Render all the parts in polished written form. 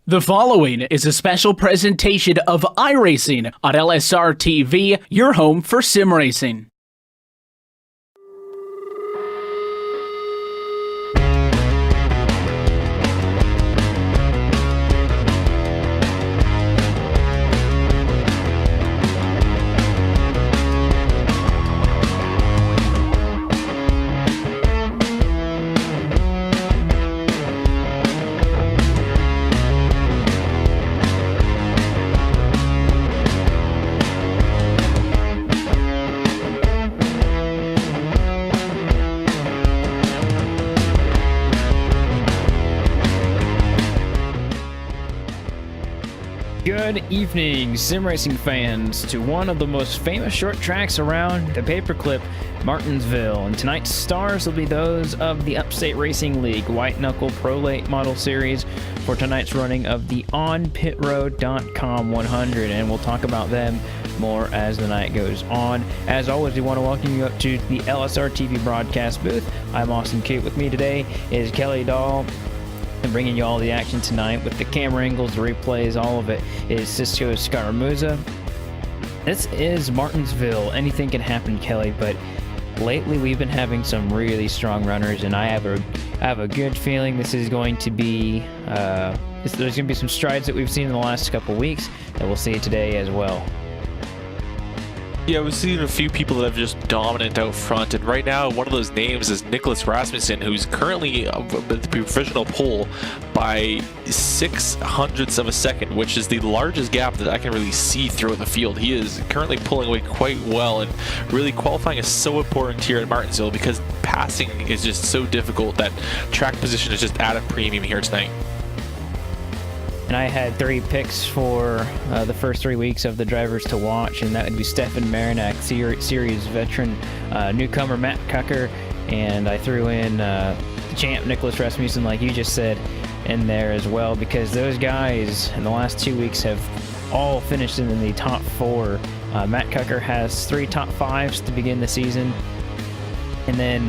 The following is a special presentation of iRacing on LSRTV, your home for sim racing. Good evening, sim racing fans, to one of the most famous short tracks around, the paperclip, Martinsville. And tonight's stars will be those of the Upstate Racing League White Knuckle Pro Late Model Series for tonight's running of the OnPitRoad.com 100, and we'll talk about them more as the night goes on. As always, we want to welcome you up to the LSRTV broadcast booth. I'm Austin Cute. With me today is Kelly Dahl, and bringing you all the action tonight with the camera angles, the replays, all of it is Cisco Scaramuza. This is Martinsville. Anything can happen, Kelly, but lately we've been having some really strong runners, and I have a good feeling this is going to be there's going to be some strides that we've seen in the last couple weeks that we'll see today as well. Yeah, we've seen a few people that have just dominant out front, and right now one of those names is Nicholas Rasmussen, who's currently the provisional pole by 0.06 of a second, which is the largest gap that I can really see throughout the field. He is currently pulling away quite well, and really qualifying is so important here at Martinsville because passing is just so difficult that track position is just at a premium here tonight. And I had 3 picks for the first 3 weeks of the drivers to watch, and that would be Stefan Marinak, series veteran, newcomer Matt Kucker, and I threw in the champ Nicholas Rasmussen, like you just said, in there as well, because those guys in the last 2 weeks have all finished in the top 4. Matt Kucker has 3 top 5s to begin the season, and then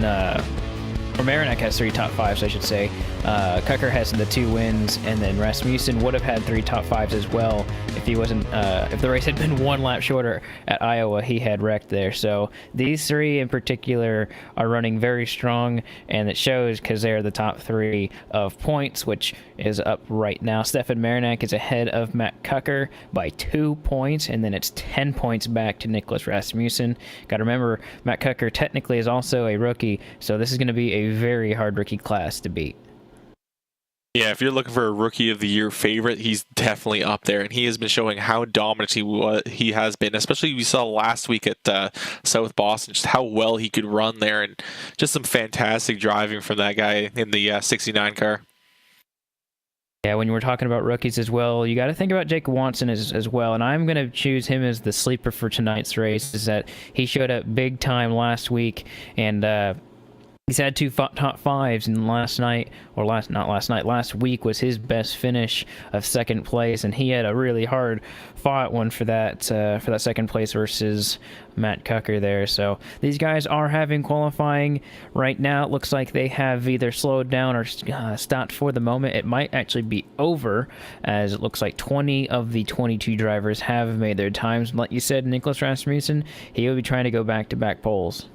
Marinak has 3 top 5s, I should say. Kucker has the 2 wins, and then Rasmussen would have had 3 top 5s as well if he wasn't. If the race had been 1 lap shorter at Iowa, he had wrecked there. So these 3 in particular are running very strong, and it shows because they're the top 3 of points, which is up right now. Stefan Marinak is ahead of Matt Kucker by 2 points, and then it's 10 points back to Nicholas Rasmussen. Got to remember, Matt Kucker technically is also a rookie, so this is going to be a very hard rookie class to beat. Yeah, if you're looking for a Rookie of the Year favorite, he's definitely up there, and he has been showing how dominant he has been, especially we saw last week at South Boston, just how well he could run there, and just some fantastic driving from that guy in the 69 car. Yeah, when we're talking about rookies as well, you got to think about Jake Watson as well, and I'm going to choose him as the sleeper for tonight's race, is that he showed up big time last week, and he's had 2 top 5s, and last week was his best finish of 2nd place, and he had a really hard fought one for that second place versus Matt Kucker there. So these guys are having qualifying right now. It looks like they have either slowed down or stopped for the moment. It might actually be over, as it looks like 20 of the 22 drivers have made their times. Like you said, Nicholas Rasmussen, he will be trying to go back-to-back poles.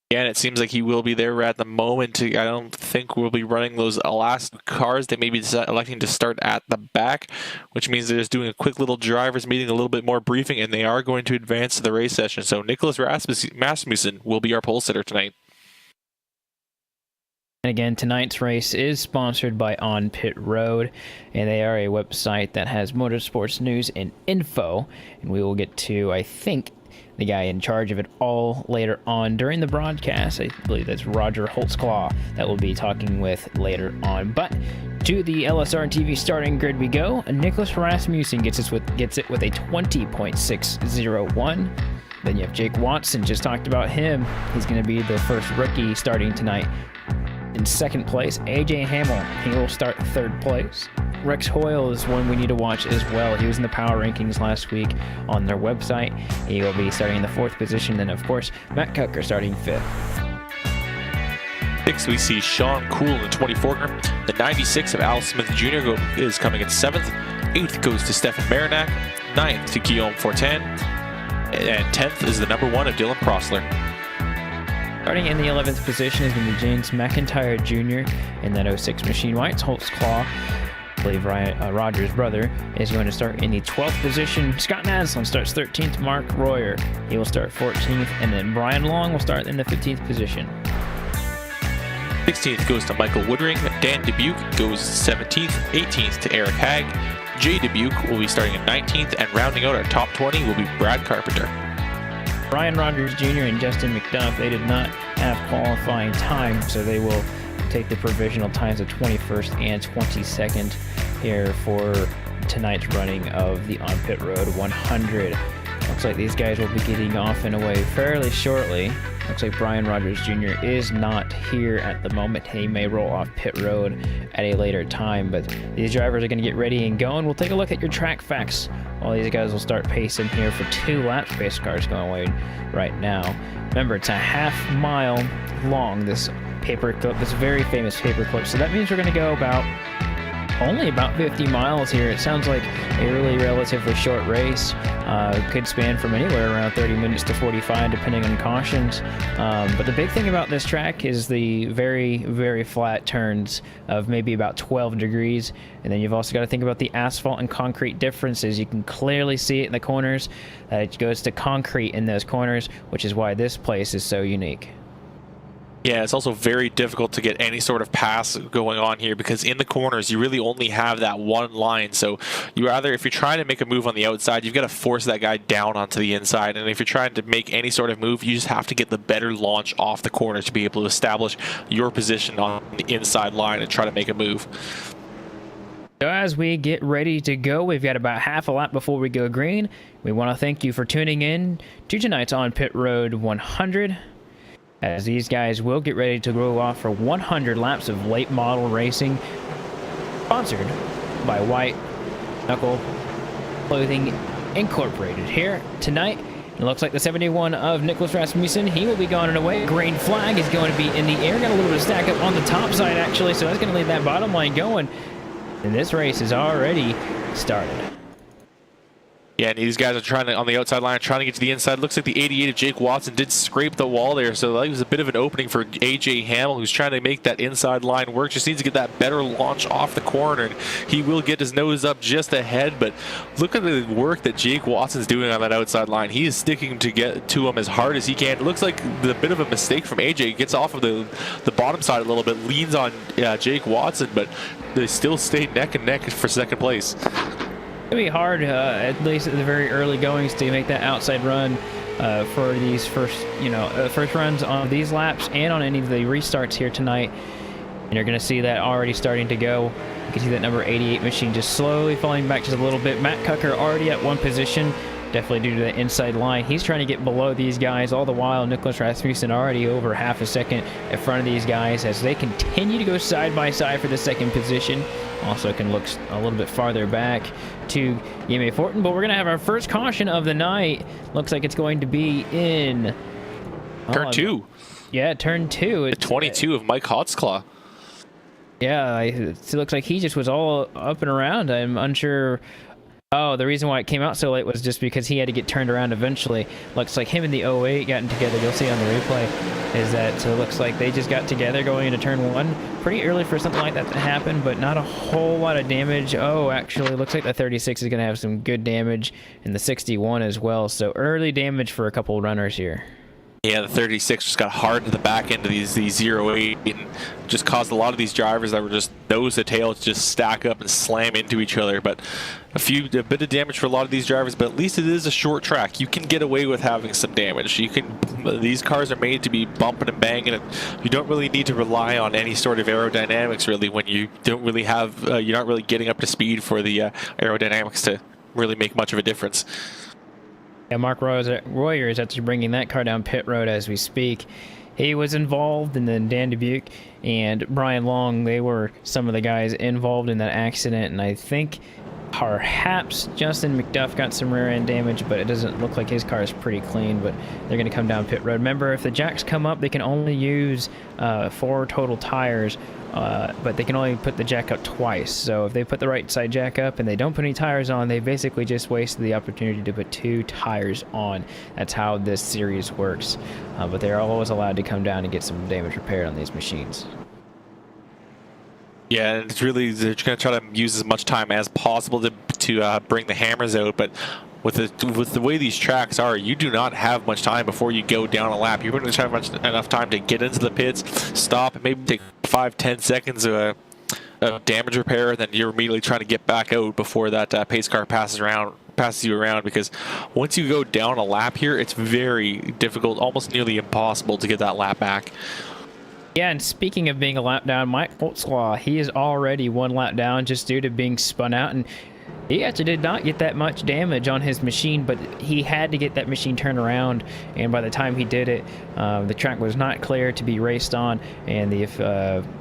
Yeah, and it seems like he will be there at the moment. I don't think we'll be running those last cars. They may be electing to start at the back, which means they're just doing a quick little drivers meeting, a little bit more briefing, and they are going to advance to the race session. So Nicholas Rasmussen will be our pole sitter tonight. And again, tonight's race is sponsored by On Pit Road, and they are a website that has motorsports news and info, and we will get to, I think, the guy in charge of it all later on during the broadcast. I believe that's Roger Holtzclaw that we'll be talking with later on. But to the LSRTV starting grid we go. Nicholas Rasmussen gets it with a 20.601. Then you have Jake Watson, just talked about him. He's going to be the first rookie starting tonight. In 2nd place, AJ Hamill, he will start 3rd place. Rex Hoyle is one we need to watch as well. He was in the power rankings last week on their website. He will be starting in the 4th position. Then, of course, Matt Kucker starting 5th. 6th, we see Sean Cool in the 24er. The 96 of Al Smith Jr. is coming in 7th. 8th goes to Stefan Marinak. 9th to Guillaume Fortin. And 10th is the number 1 of Dylan Prosler. Starting in the 11th position is going to be James McIntyre Jr. in that 06 Machine White's Holt's Claw. I believe Ryan Rogers' brother is going to start in the 12th position. Scott Naslund starts 13th. Mark Royer, he will start 14th. And then Brian Long will start in the 15th position. 16th goes to Michael Woodring. Dan Dubuque goes 17th. 18th to Eric Hagg. Jay Dubuque will be starting in 19th. And rounding out our top 20 will be Brad Carpenter. Brian Rogers Jr. and Justin McDuff, they did not have qualifying time, so they will take the provisional times of 21st and 22nd here for tonight's running of the On Pit Road 100. Looks like these guys will be getting off and away fairly shortly. Looks like Brian Rogers Jr. is not here at the moment. He may roll off pit road at a later time, but these drivers are going to get ready and going. We'll take a look at your track facts. All these guys will start pacing here for 2 laps. Pace cars going away right now. Remember, it's a half-mile long, this paperclip, this very famous paperclip. So that means we're going to go only about 50 miles here. It sounds like a really relatively short race. Could span from anywhere around 30 minutes to 45 depending on cautions. But the big thing about this track is the very, very flat turns of maybe about 12 degrees. And then you've also got to think about the asphalt and concrete differences. You can clearly see it in the corners. It goes to concrete in those corners, which is why this place is so unique. Yeah, it's also very difficult to get any sort of pass going on here because in the corners you really only have that one line. So you either, if you're trying to make a move on the outside, you've got to force that guy down onto the inside. And if you're trying to make any sort of move, you just have to get the better launch off the corner to be able to establish your position on the inside line and try to make a move. So as we get ready to go, we've got about half a lap before we go green. We want to thank you for tuning in to tonight's On Pit Road 100. As these guys will get ready to go off for 100 laps of late model racing, sponsored by White Knuckle Clothing Incorporated. Here tonight, it looks like the 71 of Nicholas Rasmussen, he will be going away. Green flag is going to be in the air. Got a little bit of stack up on the top side, actually, so that's going to leave that bottom line going. And this race is already started. Yeah, and these guys are trying to, on the outside line, trying to get to the inside. Looks like the 88 of Jake Watson did scrape the wall there, so that was a bit of an opening for AJ Hamill, who's trying to make that inside line work. Just needs to get that better launch off the corner, and he will get his nose up just ahead. But look at the work that Jake Watson's doing on that outside line. He is sticking to get to him as hard as he can. It looks like the bit of a mistake from AJ. Gets off of the bottom side a little bit, leans on Jake Watson, but they still stay neck and neck for second place. It's going to be hard, at least at the very early goings, to make that outside run for these first runs on these laps and on any of the restarts here tonight. And you're going to see that already starting to go. You can see that number 88 machine just slowly falling back just a little bit. Matt Cucker already at one position, definitely due to the inside line. He's trying to get below these guys. All the while, Nicholas Rasmussen already over half a second in front of these guys as they continue to go side by side for the second position. Also can look a little bit farther back to Yeme Fortin, but we're going to have our first caution of the night. Looks like it's going to be in turn 2. Yeah, turn 2. The 22 of Mike Hotzclaw. Yeah, it looks like he just was all up and around. I'm unsure. Oh, the reason why it came out so late was just because he had to get turned around eventually. Looks like him and the 08 gotten together. You'll see on the replay is that so it looks like they just got together going into turn 1. Pretty early for something like that to happen, but not a whole lot of damage. Oh, actually, looks like the 36 is going to have some good damage, and the 61 as well. So early damage for a couple runners here. Yeah, the 36 just got hard to the back end of these 08 and just caused a lot of these drivers that were just nose to tail to just stack up and slam into each other. But a bit of damage for a lot of these drivers, but at least it is a short track. You can get away with having some damage. These cars are made to be bumping and banging, and you don't really need to rely on any sort of aerodynamics really when you don't really have, you're not really getting up to speed for the aerodynamics to really make much of a difference. Yeah, Mark Royer is actually bringing that car down pit road as we speak. He was involved, and then Dan Dubuque, and Brian Long, they were some of the guys involved in that accident, and I think perhaps Justin McDuff got some rear end damage, but it doesn't look like his car is pretty clean. But they're going to come down pit road. Remember, if the jacks come up, they can only use 4 total tires, but they can only put the jack up twice. So if they put the right side jack up and they don't put any tires on, they basically just wasted the opportunity to put 2 tires on. That's how this series works. But they're always allowed to come down and get some damage repaired on these machines. Yeah, and it's really, they're going to try to use as much time as possible to bring the hammers out, but with the way these tracks are, you do not have much time before you go down a lap. You're going to have enough time to get into the pits, stop, and maybe take 5-10 seconds of damage repair, and then you're immediately trying to get back out before that pace car passes you around, because once you go down a lap here, it's very difficult, almost nearly impossible to get that lap back. Yeah, and speaking of being a lap down, Mike Holtzclaw, he is already 1 lap down just due to being spun out, and he actually did not get that much damage on his machine, but he had to get that machine turned around, and by the time he did it, the track was not clear to be raced on, and the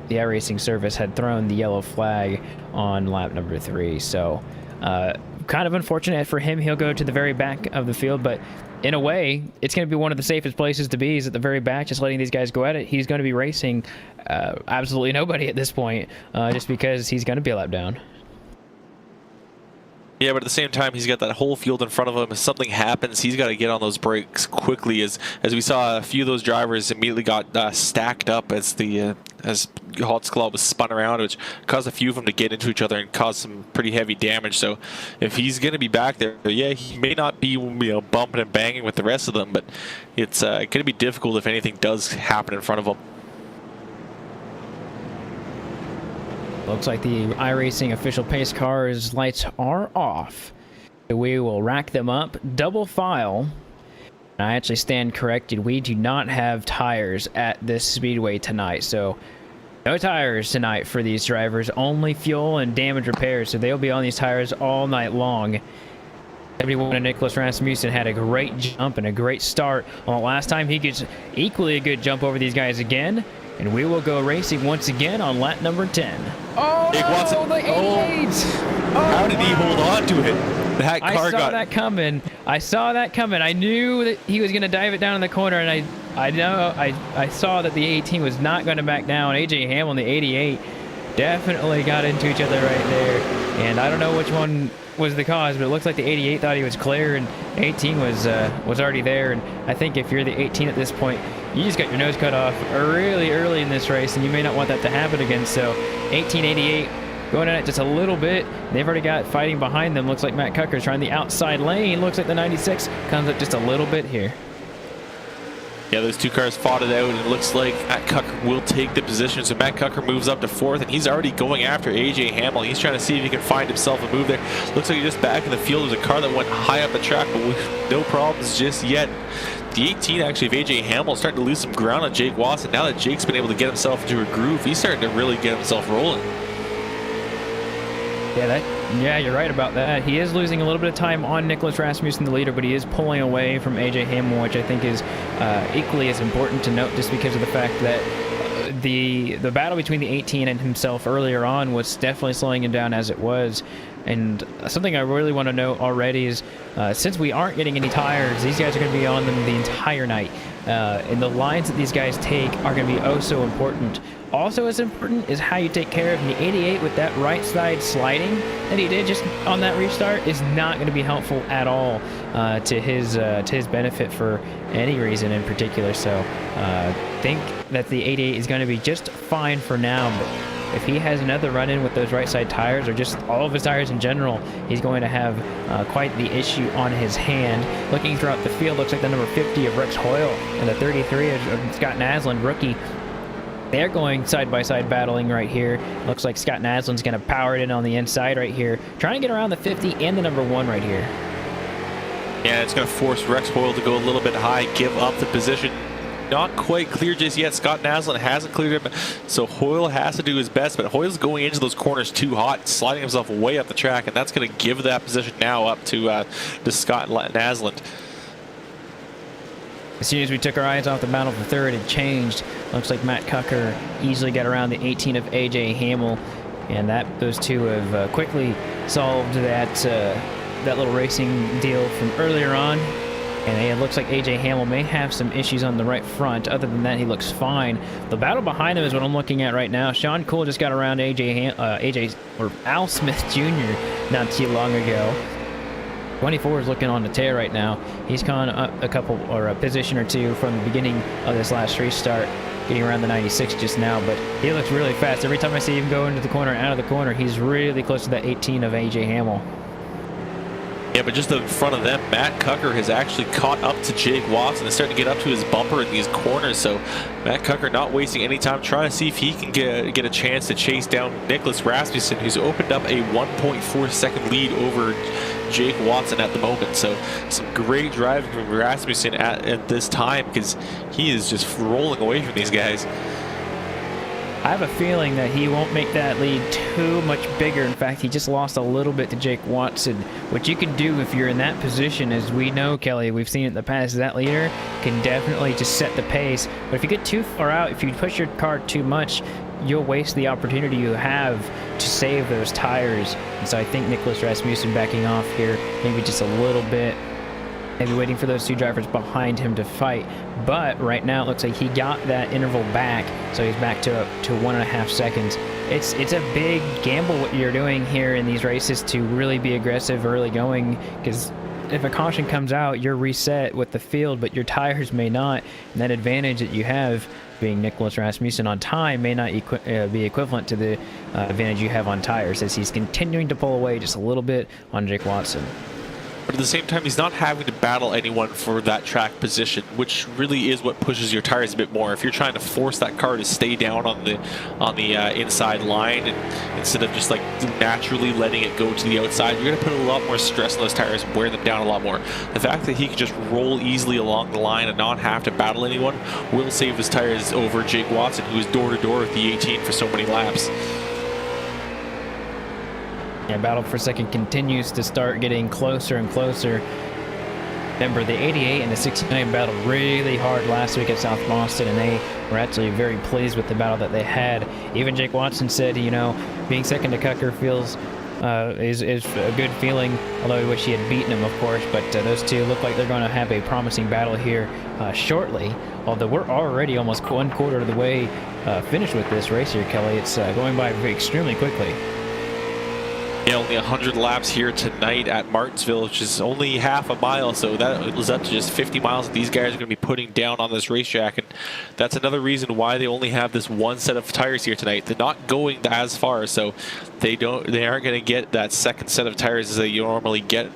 iRacing service had thrown the yellow flag on lap number 3. So kind of unfortunate for him. He'll go to the very back of the field, but in a way, it's going to be one of the safest places to be, is at the very back, just letting these guys go at it. He's going to be racing absolutely nobody at this point, just because he's going to be a lap down. Yeah, but at the same time, he's got that whole field in front of him. If something happens, he's got to get on those brakes quickly. As we saw, a few of those drivers immediately got stacked up as Holtzclaw was spun around, which caused a few of them to get into each other and cause some pretty heavy damage. So if he's going to be back there, yeah, he may not be bumping and banging with the rest of them, but it's going to be difficult if anything does happen in front of him. Looks like the iRacing official pace car's lights are off. We will rack them up, double file. And I actually stand corrected. We do not have tires at this speedway tonight, so no tires tonight for these drivers. Only fuel and damage repairs, so they'll be on these tires all night long. 71 and Nicholas Rasmussen had a great jump and a great start. Well, last time he gets equally a good jump over these guys again. And we will go racing once again on lap number 10. Oh, no, the 88! How did he hold on to it? That car I saw that coming. I saw that coming. I knew that he was going to dive it down in the corner, and I saw that the 18 was not going to back down. AJ Hamlin, the 88, definitely got into each other right there. And I don't know which one was the cause, but it looks like the 88 thought he was clear, and 18 was already there. And I think if you're the 18 at this point, you just got your nose cut off really early in this race, and you may not want that to happen again. So 1888 going at it just a little bit. They've already got fighting behind them. Looks like Matt Cucker's trying the outside lane. Looks like the 96 comes up just a little bit here. Yeah, those two cars fought it out, and it looks like Matt Cucker will take the position. So Matt Cucker moves up to 4th, and he's already going after AJ Hamlin. He's trying to see if he can find himself a move there. Looks like he's just back in the field. There's a car that went high up the track, but with no problems just yet. The 18, actually, of AJ Hamlin starting to lose some ground on Jake Watson. Now that Jake's been able to get himself into a groove, he's starting to really get himself rolling. Yeah, you're right about that. He is losing a little bit of time on Nicholas Rasmussen, the leader, but he is pulling away from AJ Hamlin, which I think is equally as important to note, just because of the fact that the battle between the 18 and himself earlier on was definitely slowing him down as it was. And something I really want to note already is, since we aren't getting any tires, these guys are going to be on them the entire night. And the lines that these guys take are going to be oh so important. Also as important is how you take care of the 88 with that right side sliding that he did just on that restart is not going to be helpful at all to his benefit for any reason in particular. So think that the 88 is going to be just fine for now, but if he has another run-in with those right side tires, or just all of his tires in general, he's going to have quite the issue on his hand. Looking throughout the field, looks like the number 50 of Rex Hoyle and the 33 of Scott Naslund, rookie. They're going side-by-side battling right here. Looks like Scott Naslin's going to power it in on the inside right here, trying to get around the 50 and the number 1 right here. Yeah, it's going to force Rex Hoyle to go a little bit high, give up the position. Not quite clear just yet. Scott Naslund hasn't cleared him, so Hoyle has to do his best, but Hoyle's going into those corners too hot, sliding himself way up the track, and that's going to give that position now up to Scott Naslund. As soon as we took our eyes off the battle for third, it changed. Looks like Matt Cucker easily got around the 18 of AJ Hamill, and those two have quickly solved that little racing deal from earlier on. And it looks like AJ Hamill may have some issues on the right front. Other than that, he looks fine. The battle behind him is what I'm looking at right now. Sean Cole just got around Al Smith Jr. not too long ago. 24 is looking on the tear right now. He's gone up a position or two from the beginning of this last restart, getting around the 96 just now, but he looks really fast. Every time I see him go into the corner and out of the corner, he's really close to that 18 of AJ Hamill. Yeah, but just in front of them, Matt Cucker has actually caught up to Jake Watson and starting to get up to his bumper in these corners. So Matt Cucker not wasting any time, trying to see if he can get a chance to chase down Nicholas Rasmussen, who's opened up a 1.4 second lead over Jake Watson at the moment. So some great driving from Rasmussen at this time, because he is just rolling away from these guys. I have a feeling that he won't make that lead too much bigger. In fact, he just lost a little bit to Jake Watson. What you can do if you're in that position, as we know, Kelly, we've seen it in the past, is that leader can definitely just set the pace. But if you get too far out, if you push your car too much, you'll waste the opportunity you have to save those tires. And so I think Nicholas Rasmussen backing off here, maybe just a little bit, maybe waiting for those two drivers behind him to fight. But right now it looks like he got that interval back, so he's back to 1.5 seconds. It's a big gamble what you're doing here in these races to really be aggressive early going, because if a caution comes out, you're reset with the field, but your tires may not. And that advantage that you have being Nicholas Rasmussen on time may not be equivalent to the advantage you have on tires, as he's continuing to pull away just a little bit on Jake Watson. But at the same time, he's not having to battle anyone for that track position, which really is what pushes your tires a bit more. If you're trying to force that car to stay down on the inside line, and instead of just like naturally letting it go to the outside, you're going to put a lot more stress on those tires and wear them down a lot more. The fact that he can just roll easily along the line and not have to battle anyone will save his tires over Jake Watson, who is door to door with the 18 for so many laps. Yeah, battle for second continues to start getting closer and closer. Remember, the 88 and the 69 battled really hard last week at South Boston, and they were actually very pleased with the battle that they had. Even Jake Watson said, you know, being second to Cucker feels is a good feeling, although he wish he had beaten him, of course. But those two look like they're going to have a promising battle here shortly, although we're already almost 1/4 of the way finished with this race here, Kelly. It's going by extremely quickly. Yeah, only 100 laps here tonight at Martinsville, which is only half a mile, so that was up to just 50 miles that these guys are going to be putting down on this racetrack, and that's another reason why they only have this one set of tires here tonight. They're not going as far, so they aren't going to get that second set of tires as they normally get.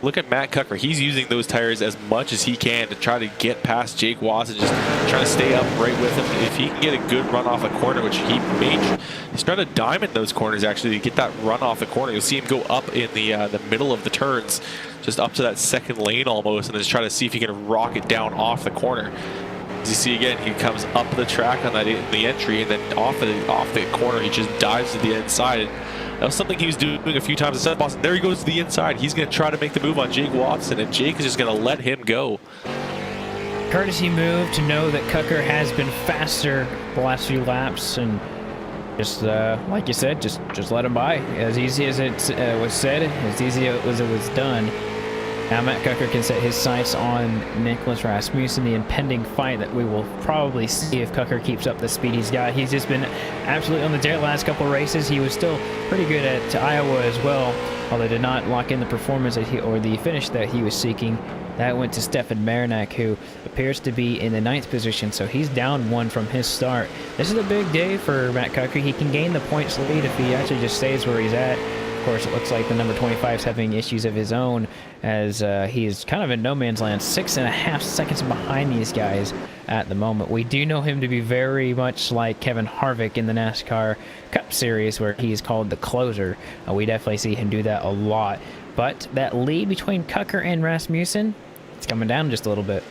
Look at Matt Cucker. He's using those tires as much as he can to try to get past Jake Watson, just trying to stay up right with him. If he can get a good run off a corner, which he may, he's trying to diamond those corners actually to get that run off the corner. You'll see him go up in the middle of the turns, just up to that second lane almost, and just try to see if he can rock it down off the corner. As you see again, he comes up the track on that the entry, and then off the corner, he just dives to the inside. And that was something he was doing a few times at South Boston. There he goes to the inside. He's going to try to make the move on Jake Watson, and Jake is just going to let him go. Courtesy move to know that Cucker has been faster the last few laps, and just like you said, just let him by. As easy as it was said, as easy as it was done. Now Matt Cucker can set his sights on Nicholas Rasmussen, the impending fight that we will probably see if Cucker keeps up the speed he's got. He's just been absolutely on the tear the last couple of races. He was still pretty good at Iowa as well, although did not lock in the performance that or the finish that he was seeking. That went to Stefan Marinak, who appears to be in the 9th position, so he's down 1 from his start. This is a big day for Matt Cucker. He can gain the points lead if he actually just stays where he's at. Of course, it looks like the number 25 is having issues of his own, as he is kind of in no man's land, 6.5 seconds behind these guys at the moment. We do know him to be very much like Kevin Harvick in the NASCAR Cup Series, where he is called the closer. We definitely see him do that a lot. But that lead between Cucker and Rasmussen, it's coming down just a little bit.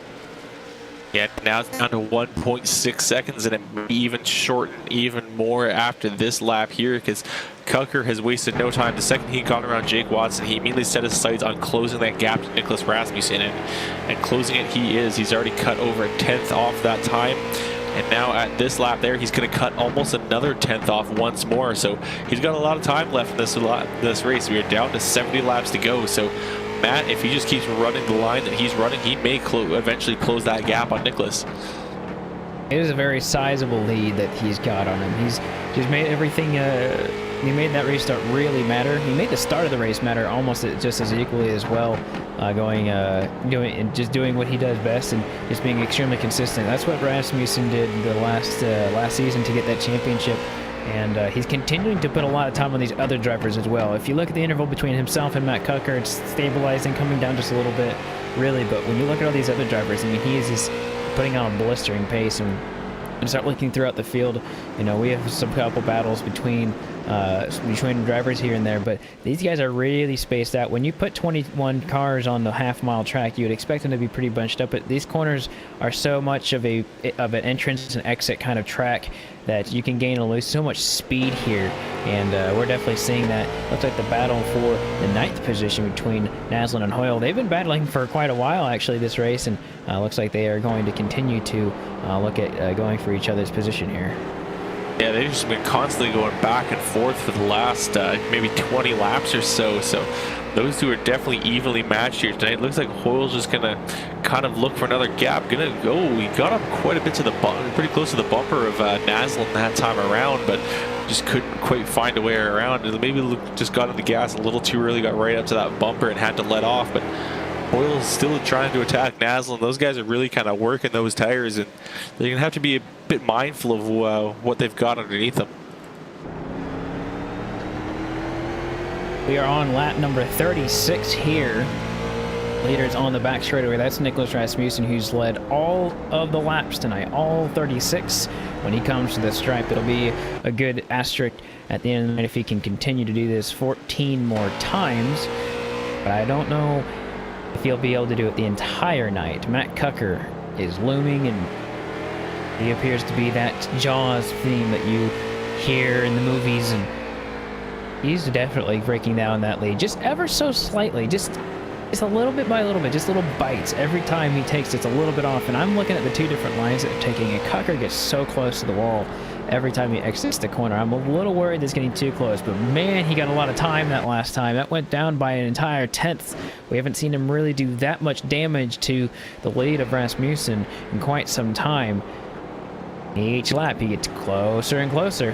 Yeah, now it's down to 1.6 seconds, and it may even shorten even more after this lap here, because Cucker has wasted no time. The second he got around Jake Watson, he immediately set his sights on closing that gap to Nicholas Rasmussen, and closing it he is. He's already cut over a 10th off that time. And now at this lap there, he's going to cut almost another 10th off once more. So he's got a lot of time left in this race. We are down to 70 laps to go. So Matt, if he just keeps running the line that he's running, he may eventually close that gap on Nicholas. It is a very sizable lead that he's got on him. He's just made everything, he made that restart really matter. He made the start of the race matter almost just as equally as well, doing what he does best and just being extremely consistent. That's what Rasmussen did the last season to get that championship. And he's continuing to put a lot of time on these other drivers as well. If you look at the interval between himself and Matt Cucker, it's stabilizing, coming down just a little bit, really. But when you look at all these other drivers, I mean, he is just putting on a blistering pace. And start looking throughout the field, you know, we have some couple battles between drivers here and there, but these guys are really spaced out. When you put 21 cars on the half-mile track, you would expect them to be pretty bunched up, but these corners are so much of an entrance and exit kind of track that you can gain and lose so much speed here, and we're definitely seeing that. Looks like the battle for the 9th position between Naslund and Hoyle. They've been battling for quite a while, actually, this race, and looks like they are going to continue to look at going for each other's position here. Yeah, they've just been constantly going back and forth for the last maybe 20 laps or so. So those two are definitely evenly matched here tonight. Looks like Hoyle's just gonna kind of look for another gap. He got up quite a bit to the pretty close to the bumper of Naslund that time around, but just couldn't quite find a way around. And maybe just got on the gas a little too early, got right up to that bumper and had to let off. But Hoyle's still trying to attack Naslund. Those guys are really kind of working those tires, and they're gonna have to be a bit mindful of what they've got underneath them. We are on lap number 36 here. Leaders on the back straightaway. That's Nicholas Rasmussen, who's led all of the laps tonight, all 36. When he comes to the stripe, it'll be a good asterisk at the end of the night if he can continue to do this 14 more times. But I don't know if he'll be able to do it the entire night. Matt Cucker is looming, and he appears to be that Jaws theme that you hear in the movies, and he's definitely breaking down that lead just ever so slightly, just a little bit by little bit, just little bites. Every time he takes it's a little bit off, and I'm looking at the two different lines that are taking, and Cucker gets so close to the wall every time he exits the corner. I'm a little worried that's getting too close, but man, he got a lot of time that last time. That went down by an entire 10th. We haven't seen him really do that much damage to the lead of Rasmussen in quite some time. Each lap he gets closer and closer.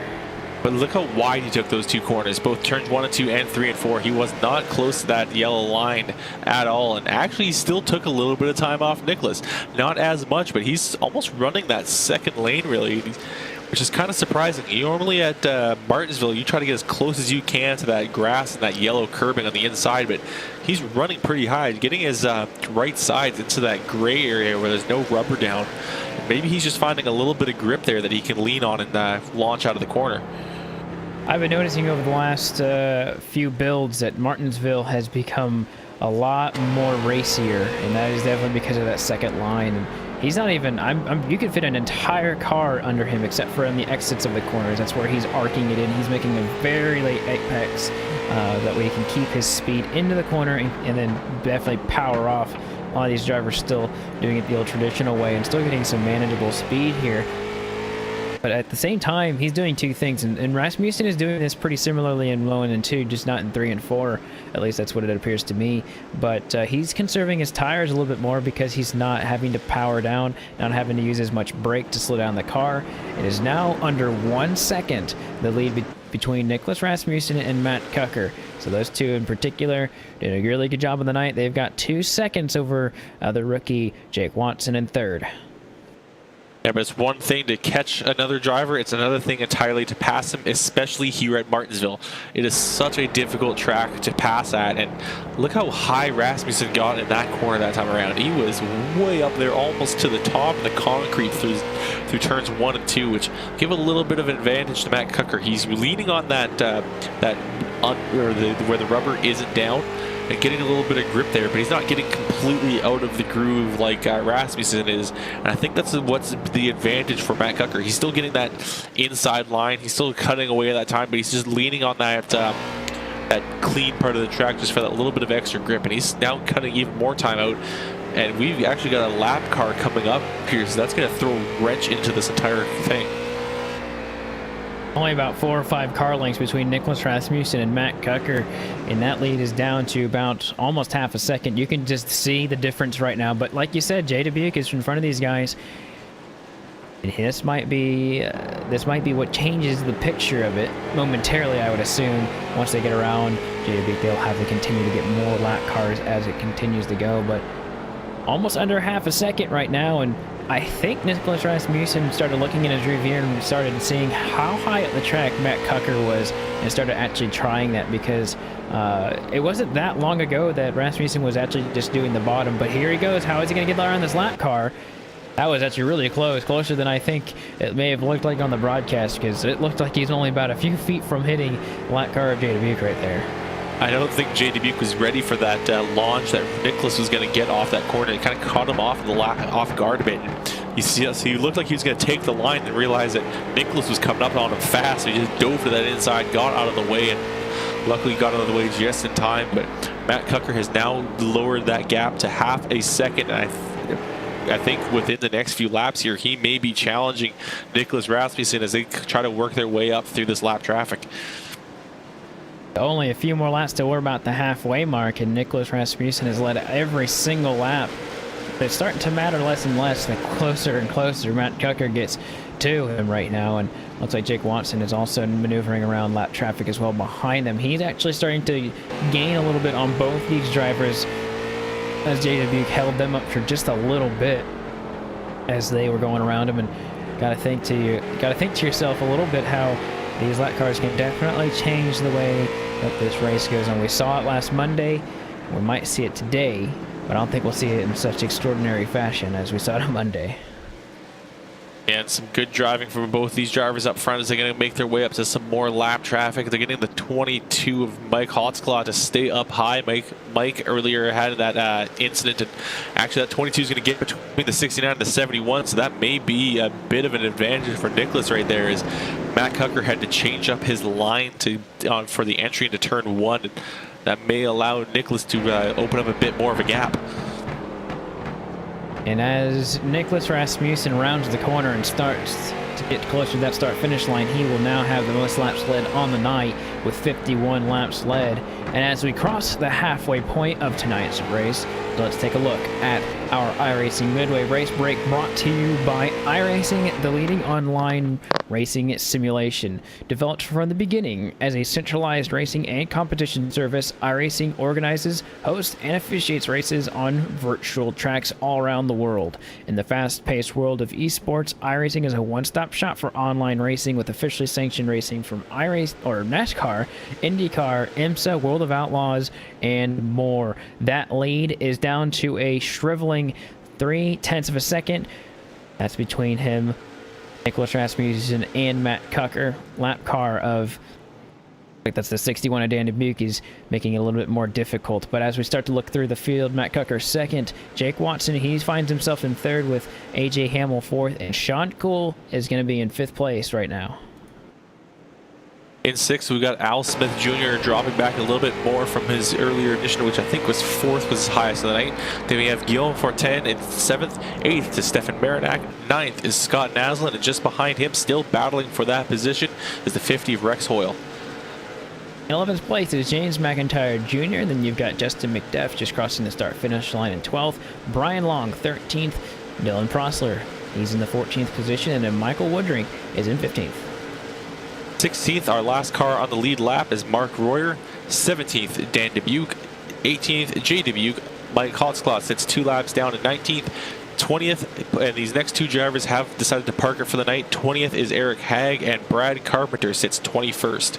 But look how wide he took those two corners, both turns 1 and 2 and 3 and 4. He was not close to that yellow line at all, and actually he still took a little bit of time off Nicholas. Not as much, but he's almost running that second lane really, which is kind of surprising. Normally at Martinsville, you try to get as close as you can to that grass and that yellow curbing on the inside, but he's running pretty high, getting his right sides into that gray area where there's no rubber down. Maybe he's just finding a little bit of grip there that he can lean on and launch out of the corner. I've been noticing over the last few builds that Martinsville has become a lot more racier, and that is definitely because of that second line. And he's not even, you could fit an entire car under him except for on the exits of the corners. That's where he's arcing it in. He's making a very late apex. That way he can keep his speed into the corner and then definitely power off. A lot of these drivers still doing it the old traditional way and still getting some manageable speed here. But at the same time, he's doing two things, and Rasmussen is doing this pretty similarly in 1 and 2, just not in 3 and 4. At least that's what it appears to me. But he's conserving his tires a little bit more because he's not having to power down, not having to use as much brake to slow down the car. It is now under 1 second, the lead between Nicholas Rasmussen and Matt Cucker. So those two in particular did a really good job of the night. They've got 2 seconds over the rookie Jake Watson in third. Yeah, but it's one thing to catch another driver. It's another thing entirely to pass him, especially here at Martinsville. It is such a difficult track to pass at, and look how high Rasmussen got in that corner that time around. He was way up there, almost to the top of the concrete through turns 1 and 2, which give a little bit of advantage to Matt Cucker. He's leaning on that where the rubber isn't down and getting a little bit of grip there, but he's not getting completely completely out of the groove like Rasmussen is. And I think that's what's the advantage for Matt Cucker. He's still getting that inside line. He's still cutting away at that time, but he's just leaning on that that clean part of the track just for that little bit of extra grip. And he's now cutting even more time out. And we've actually got a lap car coming up here, so that's going to throw a wrench into this entire thing. Only about 4 or 5 car lengths between Nicholas Rasmussen and Matt Cucker, and that lead is down to about almost half a second. You can just see the difference right now. But like you said, Jay Dubuque is in front of these guys. And this might be what changes the picture of it momentarily, I would assume. Once they get around Jay Dubuque, they'll have to continue to get more lap cars as it continues to go. But almost under half a second right now, and I think Nicholas Rasmussen started looking in his rearview and started seeing how high up the track Matt Cucker was and started actually trying that, because it wasn't that long ago that Rasmussen was actually just doing the bottom. But here he goes. How is he going to get around this lap car? That was actually really close, closer than I think it may have looked like on the broadcast, because it looked like he's only about a few feet from hitting the lap car of Jay Dubuque right there. I don't think Jay Dubuque was ready for that launch that Nicholas was going to get off that corner. It kind of caught him off guard a bit. You see, so he looked like he was going to take the line and realize that Nicholas was coming up on him fast. So he just dove to that inside, got out of the way, and luckily got out of the way just in time. But Matt Cucker has now lowered that gap to half a second. And I think within the next few laps here, he may be challenging Nicholas Rasmussen as they try to work their way up through this lap traffic. Only a few more laps till we're about the halfway mark, and Nicholas Rasmussen has led every single lap. It's starting to matter less and less the closer and closer Matt Cucker gets to him right now. And looks like Jake Watson is also maneuvering around lap traffic as well behind them. He's actually starting to gain a little bit on both these drivers, as Jay Dubuque held them up for just a little bit as they were going around him. And gotta think to yourself a little bit how these lap cars can definitely change the way that this race goes on. We saw it last Monday. We might see it today, but I don't think we'll see it in such extraordinary fashion as we saw it on Monday. And some good driving from both these drivers up front as they're going to make their way up to some more lap traffic. They're getting the 22 of Mike Hotzclaw to stay up high. Mike earlier had that incident, and actually that 22 is going to get between the 69 and the 71, so that may be a bit of an advantage for Nicholas right there, as Matt Cucker had to change up his line for the entry into turn 1. That may allow Nicholas to open up a bit more of a gap. And as Nicholas Rasmussen rounds the corner and starts to get closer to that start-finish line, he will now have the most laps led on the night with 51 laps led. And as we cross the halfway point of tonight's race, let's take a look at our iRacing Midway Race Break, brought to you by iRacing, the leading online racing simulation. Developed from the beginning as a centralized racing and competition service, iRacing organizes, hosts, and officiates races on virtual tracks all around the world. In the fast-paced world of esports, iRacing is a one-stop shop for online racing with officially sanctioned racing from NASCAR, IndyCar, IMSA, World of Outlaws, and more. That lead is down to a shriveling 0.3 of a second. That's between him, Nicholas Rasmussen, and Matt Cucker. Lap car of, that's the 61 of Dan Dubuque, is making it a little bit more difficult. But as we start to look through the field, Matt Cucker second, Jake Watson, he finds himself in third with AJ Hamill fourth, and Sean Cool is going to be in fifth place right now. In sixth, we got Al Smith Jr. dropping back a little bit more from his earlier edition, which I think was fourth, was his highest of the night. Then we have Guillaume Fortin in seventh. Eighth to Stefan Marinac. Ninth is Scott Naslin, and just behind him, still battling for that position, is the 50 of Rex Hoyle. In 11th place is James McIntyre Jr. Then you've got Justin McDuff just crossing the start-finish line in 12th. Brian Long, 13th. Dylan Prosler, he's in the 14th position. And then Michael Woodring is in 15th. 16th, our last car on the lead lap, is Mark Royer. 17th, Dan Dubuque. 18th, Jay Dubuque. Mike Hotzclaw sits 2 laps down at 19th. 20th, and these next two drivers have decided to park it for the night. 20th is Eric Hagg, and Brad Carpenter sits 21st.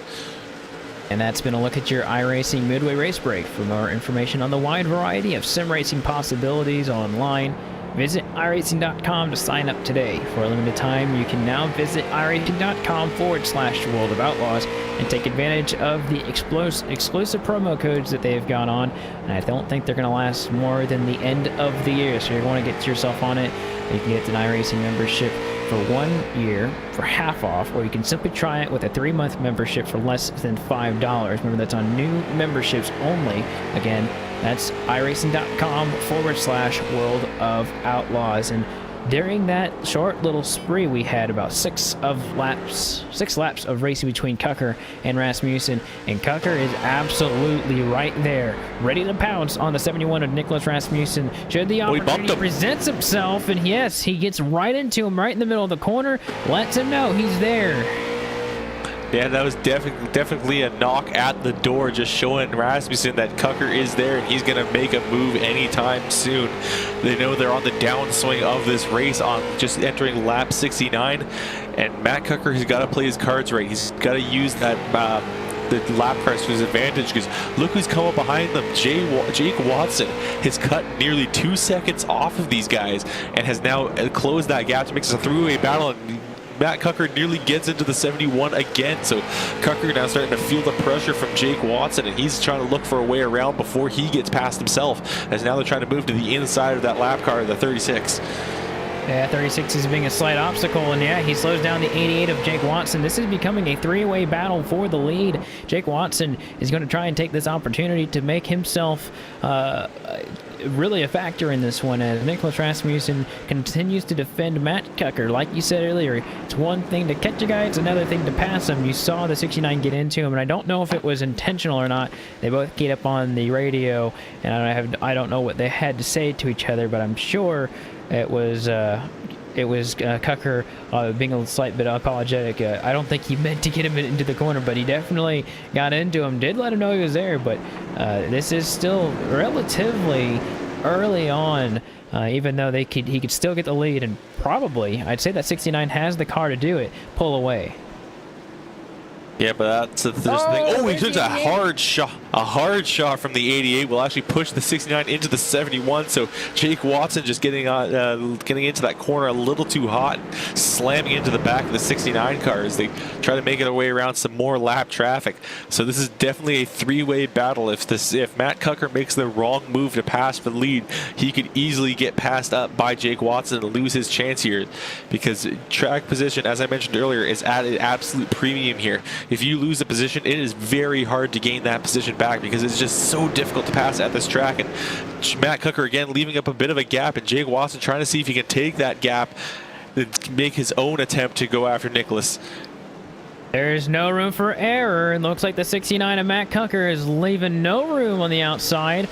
And that's been a look at your iRacing Midway Race Break. For more information on the wide variety of sim racing possibilities online, Visit iRacing.com to sign up today. For a limited time, you can now visit iRacing.com/World of Outlaws and take advantage of the exclusive promo codes that they've got on. And I don't think they're going to last more than the end of the year, so you're going to get yourself on it. You can get an iRacing membership for 1 year for half off, or you can simply try it with a 3-month membership for less than $5. Remember, that's on new memberships only. Again, that's iRacing.com/World of Outlaws. And during that short little spree, we had about 6 laps of racing between Knuckle and Rasmussen, and Knuckle is absolutely right there, ready to pounce on the 71 of Nicholas Rasmussen should the opportunity presents himself. And yes, he gets right into him, right in the middle of the corner, lets him know he's there. Yeah, that was definitely a knock at the door, just showing Rasmussen that Knuckle is there and he's going to make a move anytime soon. They know they're on the downswing of this race, on just entering lap 69, and Matt Knuckle has got to play his cards right. He's got to use that the lap press to his advantage, because look who's coming behind them. Jake Watson has cut nearly 2 seconds off of these guys and has now closed that gap to make this a three-way battle. And Matt Knuckle nearly gets into the 71 again, so Knuckle now starting to feel the pressure from Jake Watson, and he's trying to look for a way around before he gets past himself, as now they're trying to move to the inside of that lap car, the 36. Yeah, 36 is being a slight obstacle, and yeah, he slows down the 88 of Jake Watson. This is becoming a 3-way battle for the lead. Jake Watson is going to try and take this opportunity to make himself really a factor in this one, as Nicholas Rasmussen continues to defend Matt Knuckle. Like you said earlier, it's one thing to catch a guy, it's another thing to pass him. You saw the 69 get into him, and I don't know if it was intentional or not. They both get up on the radio, and I don't know what they had to say to each other, but I'm sure it was Knuckle being a slight bit apologetic. I don't think he meant to get him into the corner, but he definitely got into him, did let him know he was there. But this is still relatively early on, even though he could still get the lead, and probably, I'd say that 69 has the car to do it, pull away. Yeah, but that's the thing. Oh, he took a hard shot. A hard shot from the 88 will actually push the 69 into the 71. So Jake Watson just getting into that corner a little too hot, slamming into the back of the 69 car as they try to make their way around some more lap traffic. So this is definitely a 3-way battle. If Matt Knuckle makes the wrong move to pass for the lead, he could easily get passed up by Jake Watson and lose his chance here, because track position, as I mentioned earlier, is at an absolute premium here. If you lose a position, it is very hard to gain that position back, because it's just so difficult to pass at this track. And Matt Knuckle again leaving up a bit of a gap, and Jake Watson trying to see if he can take that gap and make his own attempt to go after Nicholas. There's no room for error, and looks like the 69 of Matt Knuckle is leaving no room on the outside.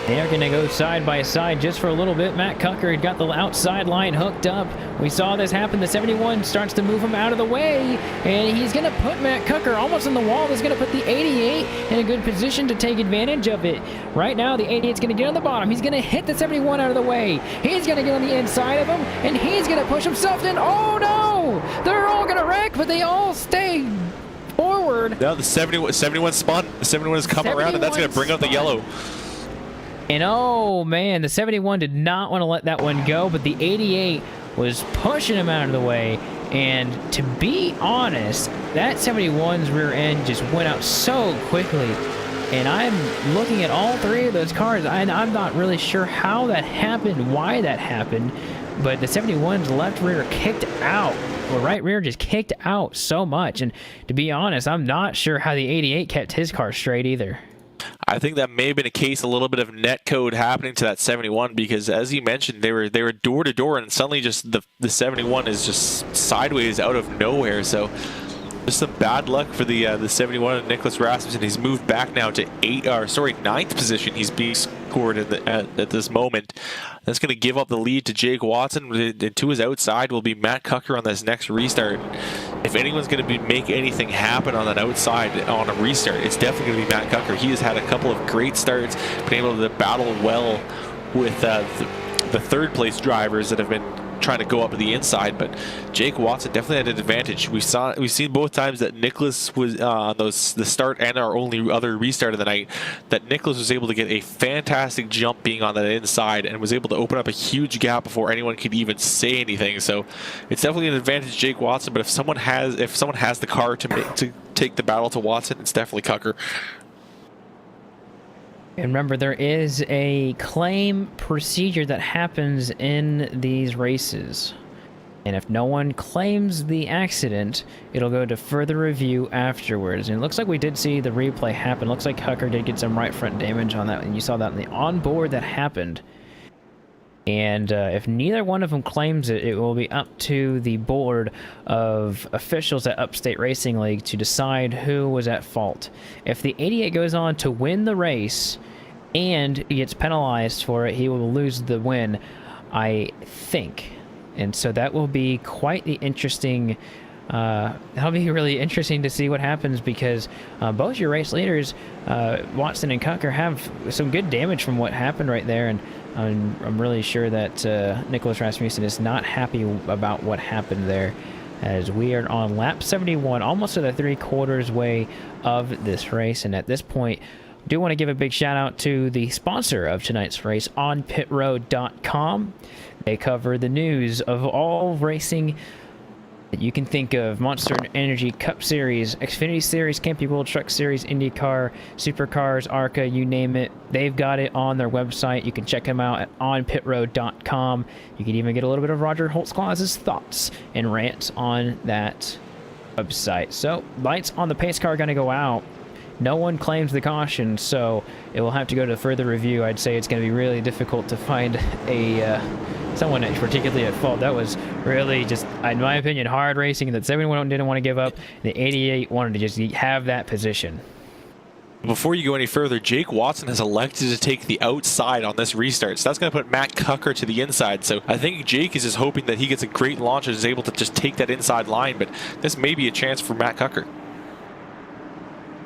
They are going to go side by side just for a little bit. Matt Knuckle had got the outside line hooked up. We saw this happen. The 71 starts to move him out of the way, and he's going to put Matt Knuckle almost in the wall. He's going to put the 88 in a good position to take advantage of it. Right now, the 88's going to get on the bottom. He's going to hit the 71 out of the way. He's going to get on the inside of him, and he's going to push himself in. Oh, no! They're all going to wreck, but they all stay forward. Now the 71 spun. The 71 is coming around, and that's going to bring out the yellow. And oh man, the 71 did not want to let that one go, but the 88 was pushing him out of the way. And to be honest, that 71's rear end just went out so quickly. And I'm looking at all three of those cars, and I'm not really sure how that happened, why that happened, but the 71's left rear kicked out. Well, right rear just kicked out so much. And to be honest, I'm not sure how the 88 kept his car straight either. I think that may have been a case, a little bit of net code happening to that 71, because as you mentioned, they were door to door, and suddenly just the 71 is just sideways out of nowhere. So just some bad luck for the 71 of Nicholas Rasmussen. He's moved back now to 9th position. He's being scored at this moment. That's going to give up the lead to Jake Watson. And to his outside will be Matt Knuckle on this next restart. If anyone's going to make anything happen on that outside on a restart, it's definitely going to be Matt Knuckle. He has had a couple of great starts, been able to battle well with the third place drivers that have been trying to go up to the inside, but Jake Watson definitely had an advantage. We've seen both times that Nicholas was on the start and our only other restart of the night, that Nicholas was able to get a fantastic jump being on that inside and was able to open up a huge gap before anyone could even say anything. So it's definitely an advantage Jake Watson, but if someone has the car to take the battle to Watson, it's definitely Cucker. And remember, there is a claim procedure that happens in these races. And if no one claims the accident, it'll go to further review afterwards. And it looks like we did see the replay happen. Looks like Cucker did get some right front damage on that. And you saw that in the onboard that happened. And if neither one of them claims it, it will be up to the board of officials at Upstate Racing League to decide who was at fault. If the 88 goes on to win the race and he gets penalized for it, he will lose the win, I think. And so that will be quite the interesting... that'll be really interesting to see what happens, because both your race leaders, Watson and Cucker, have some good damage from what happened right there, and I'm really sure that Nicholas Rasmussen is not happy about what happened there, as we are on lap 71, almost to the 3/4 way of this race. And at this point, I do want to give a big shout out to the sponsor of tonight's race, onpitroad.com. They cover the news of all racing that you can think of: Monster Energy Cup Series, Xfinity Series, Campy World Truck Series, IndyCar, Supercars, ARCA, you name it. They've got it on their website. You can check them out at onpitroad.com. You can even get a little bit of Roger Holtzclaus's thoughts and rants on that website. So, lights on the pace car are going to go out. No one claims the caution, so it will have to go to further review. I'd say it's going to be really difficult to find a someone that's particularly at fault. That was really just, in my opinion, hard racing that 71 didn't want to give up. The 88 wanted to just have that position. Before you go any further, Jake Watson has elected to take the outside on this restart, so that's going to put Matt Cucker to the inside. So I think Jake is just hoping that he gets a great launch and is able to just take that inside line, but this may be a chance for Matt Cucker.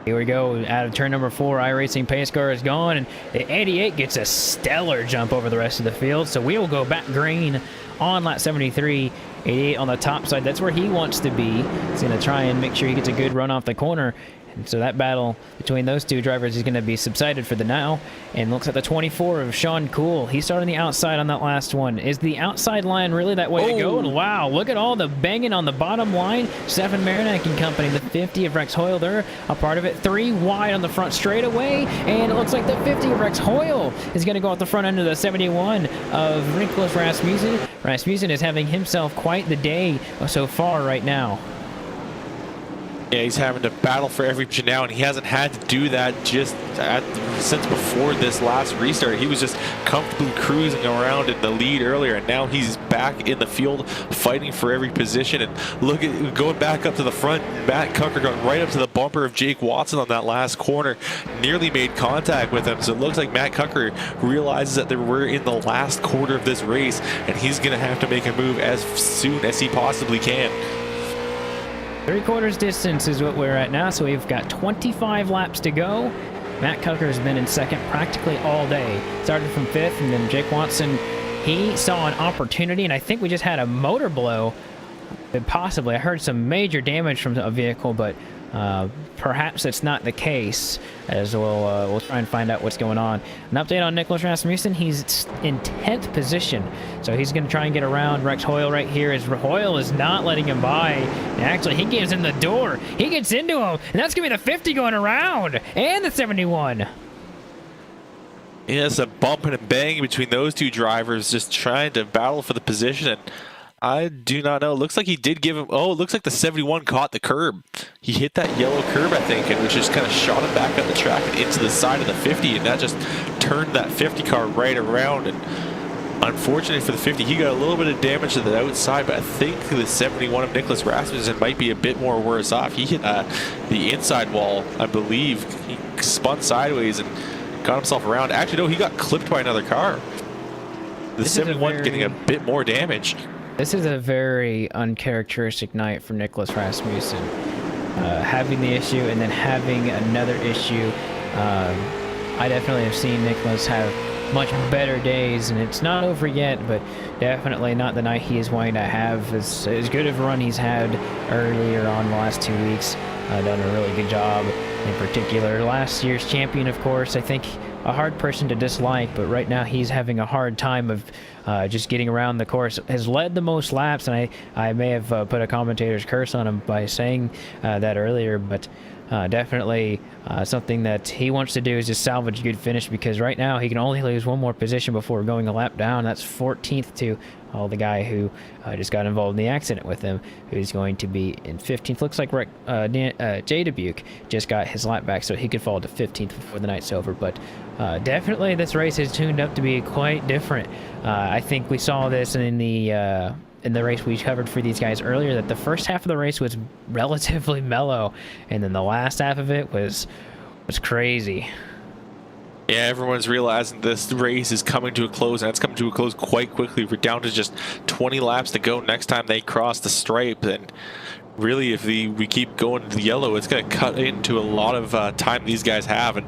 Here we go, out of turn number 4, iRacing pace car is gone, and the 88 gets a stellar jump over the rest of the field, so we will go back green on lap 73. 88 on the top side, that's where he wants to be. He's going to try and make sure he gets a good run off the corner. And so that battle between those two drivers is going to be subsided for the now. And looks at the 24 of Sean Cool. He started on the outside on that last one. Is the outside line really that way to go? And wow, look at all the banging on the bottom line. Stefan Marinak and company, the 50 of Rex Hoyle, they're a part of it. 3 wide on the front straightaway. And it looks like the 50 of Rex Hoyle is going to go out the front end of the 71 of Nicholas Rasmussen. Rasmussen is having himself quite the day so far right now. Yeah, he's having to battle for every position now, and he hasn't had to do that since before this last restart. He was just comfortably cruising around in the lead earlier, and now he's back in the field fighting for every position. And look at going back up to the front. Matt Cucker got right up to the bumper of Jake Watson on that last corner, nearly made contact with him. So it looks like Matt Cucker realizes that we're in the last quarter of this race, and he's going to have to make a move as soon as he possibly can. 3/4 distance is what we're at now, so we've got 25 laps to go. Matt Cucker has been in second practically all day. Started from 5th, and then Jake Watson, he saw an opportunity, and I think we just had a motor blow. Possibly. I heard some major damage from a vehicle, but perhaps it's not the case, as we'll try and find out what's going on. An update on Nicholas Rasmussen. He's in 10th position, so he's going to try and get around Rex Hoyle right here, as Hoyle is not letting him by. And actually, he gives him the door. He gets into him, and that's going to be the 50 going around, and the 71. Yeah, it's a bumping and banging between those two drivers, just trying to battle for the position. And I do not know. It looks like he did give him... Oh, it looks like the 71 caught the curb. He hit that yellow curb, I think, and which just kind of shot him back up the track and into the side of the 50, and that just turned that 50 car right around. And unfortunately for the 50, he got a little bit of damage to the outside, but I think the 71 of Nicholas Rasmussen might be a bit more worse off. He hit the inside wall, I believe. He spun sideways and got himself around. Actually, no, he got clipped by another car. The 71 getting a bit more damage. This is a very uncharacteristic night for Nicholas Rasmussen. Having the issue and then having another issue. I definitely have seen Nicholas have much better days, and it's not over yet, but definitely not the night he is wanting to have. As good of a run he's had earlier on the last 2 weeks. Done a really good job. In particular, last year's champion, of course, I think a hard person to dislike, but right now he's having a hard time of just getting around the course. Has led the most laps, and I may have put a commentator's curse on him by saying that earlier, but definitely something that he wants to do is just salvage a good finish, because right now he can only lose one more position before going a lap down. That's 14th to the guy who just got involved in the accident with him, who's going to be in 15th. Looks like Jay Dubuque just got his lap back, so he could fall to 15th before the night's over. But definitely this race has tuned up to be quite different. I think we saw this in the race we covered for these guys earlier, that the first half of the race was relatively mellow, and then the last half of it was crazy. Yeah, everyone's realizing this race is coming to a close, and it's coming to a close quite quickly. We're down to just 20 laps to go next time they cross the stripe, and really if we keep going to the yellow, it's going to cut into a lot of time these guys have. And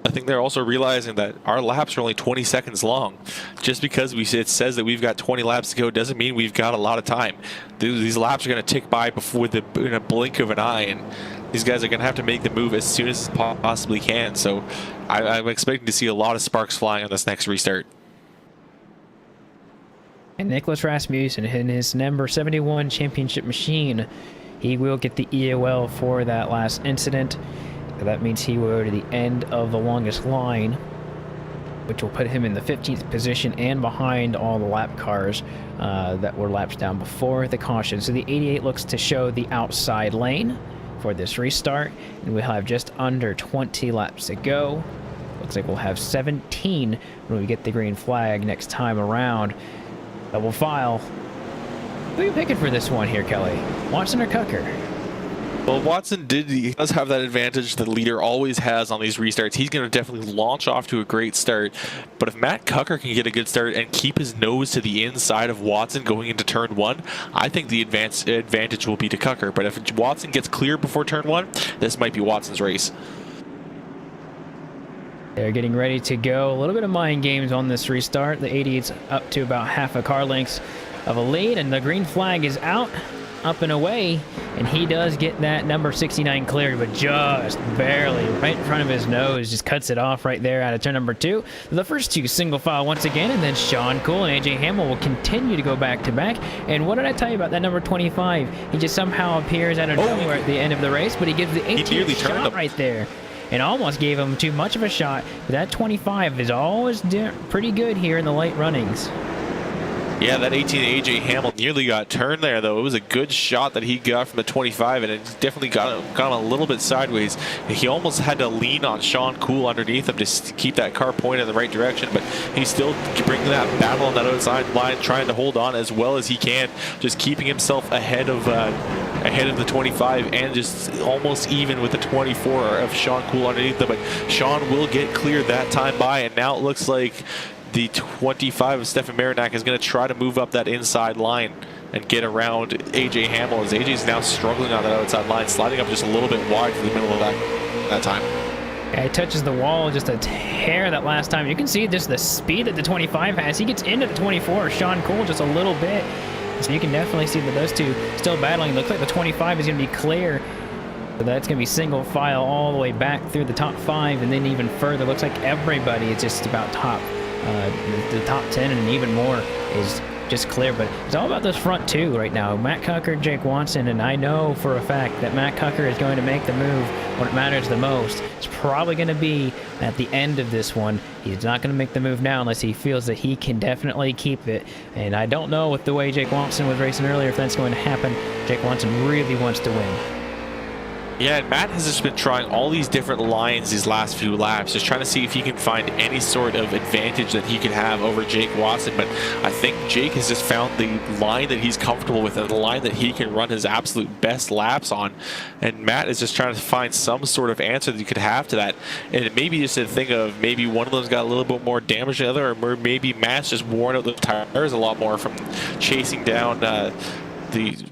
I think they're also realizing that our laps are only 20 seconds long. Just because it says that we've got 20 laps to go doesn't mean we've got a lot of time. These laps are going to tick by in a blink of an eye, and these guys are going to have to make the move as soon as possibly can. So I'm expecting to see a lot of sparks flying on this next restart. And Nicholas Rasmussen in his number 71 championship machine, he will get the EOL for that last incident. That means he will go to the end of the longest line, which will put him in the 15th position and behind all the lap cars that were laps down before the caution. So the 88 looks to show the outside lane for this restart, and we'll have just under 20 laps to go. Looks like we'll have 17 when we get the green flag next time around. Double file. Who are you picking for this one here, Kelly? Watson or Cucker? Well, Watson he does have that advantage the leader always has on these restarts. He's going to definitely launch off to a great start. But if Matt Cucker can get a good start and keep his nose to the inside of Watson going into turn 1, I think the advantage will be to Cucker. But if Watson gets clear before turn 1, this might be Watson's race. They're getting ready to go. A little bit of mind games on this restart. The 88's up to about half a car length of a lead, and the green flag is out, up and away, and he does get that number 69 cleared, but just barely right in front of his nose. Just cuts it off right there out of turn number 2. The first two single file once again, and then Sean Cool and AJ Hamill will continue to go back to back. And what did I tell you about that number 25? He just somehow appears out of nowhere at the end of the race, but he gives the 18 shot right there. And almost gave him too much of a shot, but that 25 is always pretty good here in the late runnings. Yeah, that 18 AJ Hamill nearly got turned there, though. It was a good shot that he got from the 25, and it definitely got him a little bit sideways. He almost had to lean on Sean Cool underneath him to keep that car pointed in the right direction, but he's still bringing that battle on that outside line, trying to hold on as well as he can, just keeping himself ahead of the 25 and just almost even with the 24 of Sean Cool underneath him. But Sean will get cleared that time by, and now it looks like the 25 of Stefan Marinak is going to try to move up that inside line and get around AJ Hamill, as AJ's now struggling on that outside line, sliding up just a little bit wide to the middle of that time. Yeah, he touches the wall just a hair that last time. You can see just the speed that the 25 has. He gets into the 24, Sean Cole, just a little bit. So you can definitely see that those two still battling. Looks like the 25 is going to be clear. So that's going to be single file all the way back through the top 5, and then even further. Looks like everybody is just about top. The top 10 and even more is just clear, but it's all about this front 2 right now. Matt Cucker, Jake Watson, and I know for a fact that Matt Cucker is going to make the move when it matters the most. It's probably going to be at the end of this one. He's not going to make the move now unless he feels that he can definitely keep it, and I don't know with the way Jake Watson was racing earlier if that's going to happen. Jake Watson really wants to win. Yeah, and Matt has just been trying all these different lines these last few laps, just trying to see if he can find any sort of advantage that he could have over Jake Watson. But I think Jake has just found the line that he's comfortable with and the line that he can run his absolute best laps on. And Matt is just trying to find some sort of answer that you could have to that. And it may be just a thing of maybe one of them's got a little bit more damage than the other, or maybe Matt's just worn out the tires a lot more from chasing down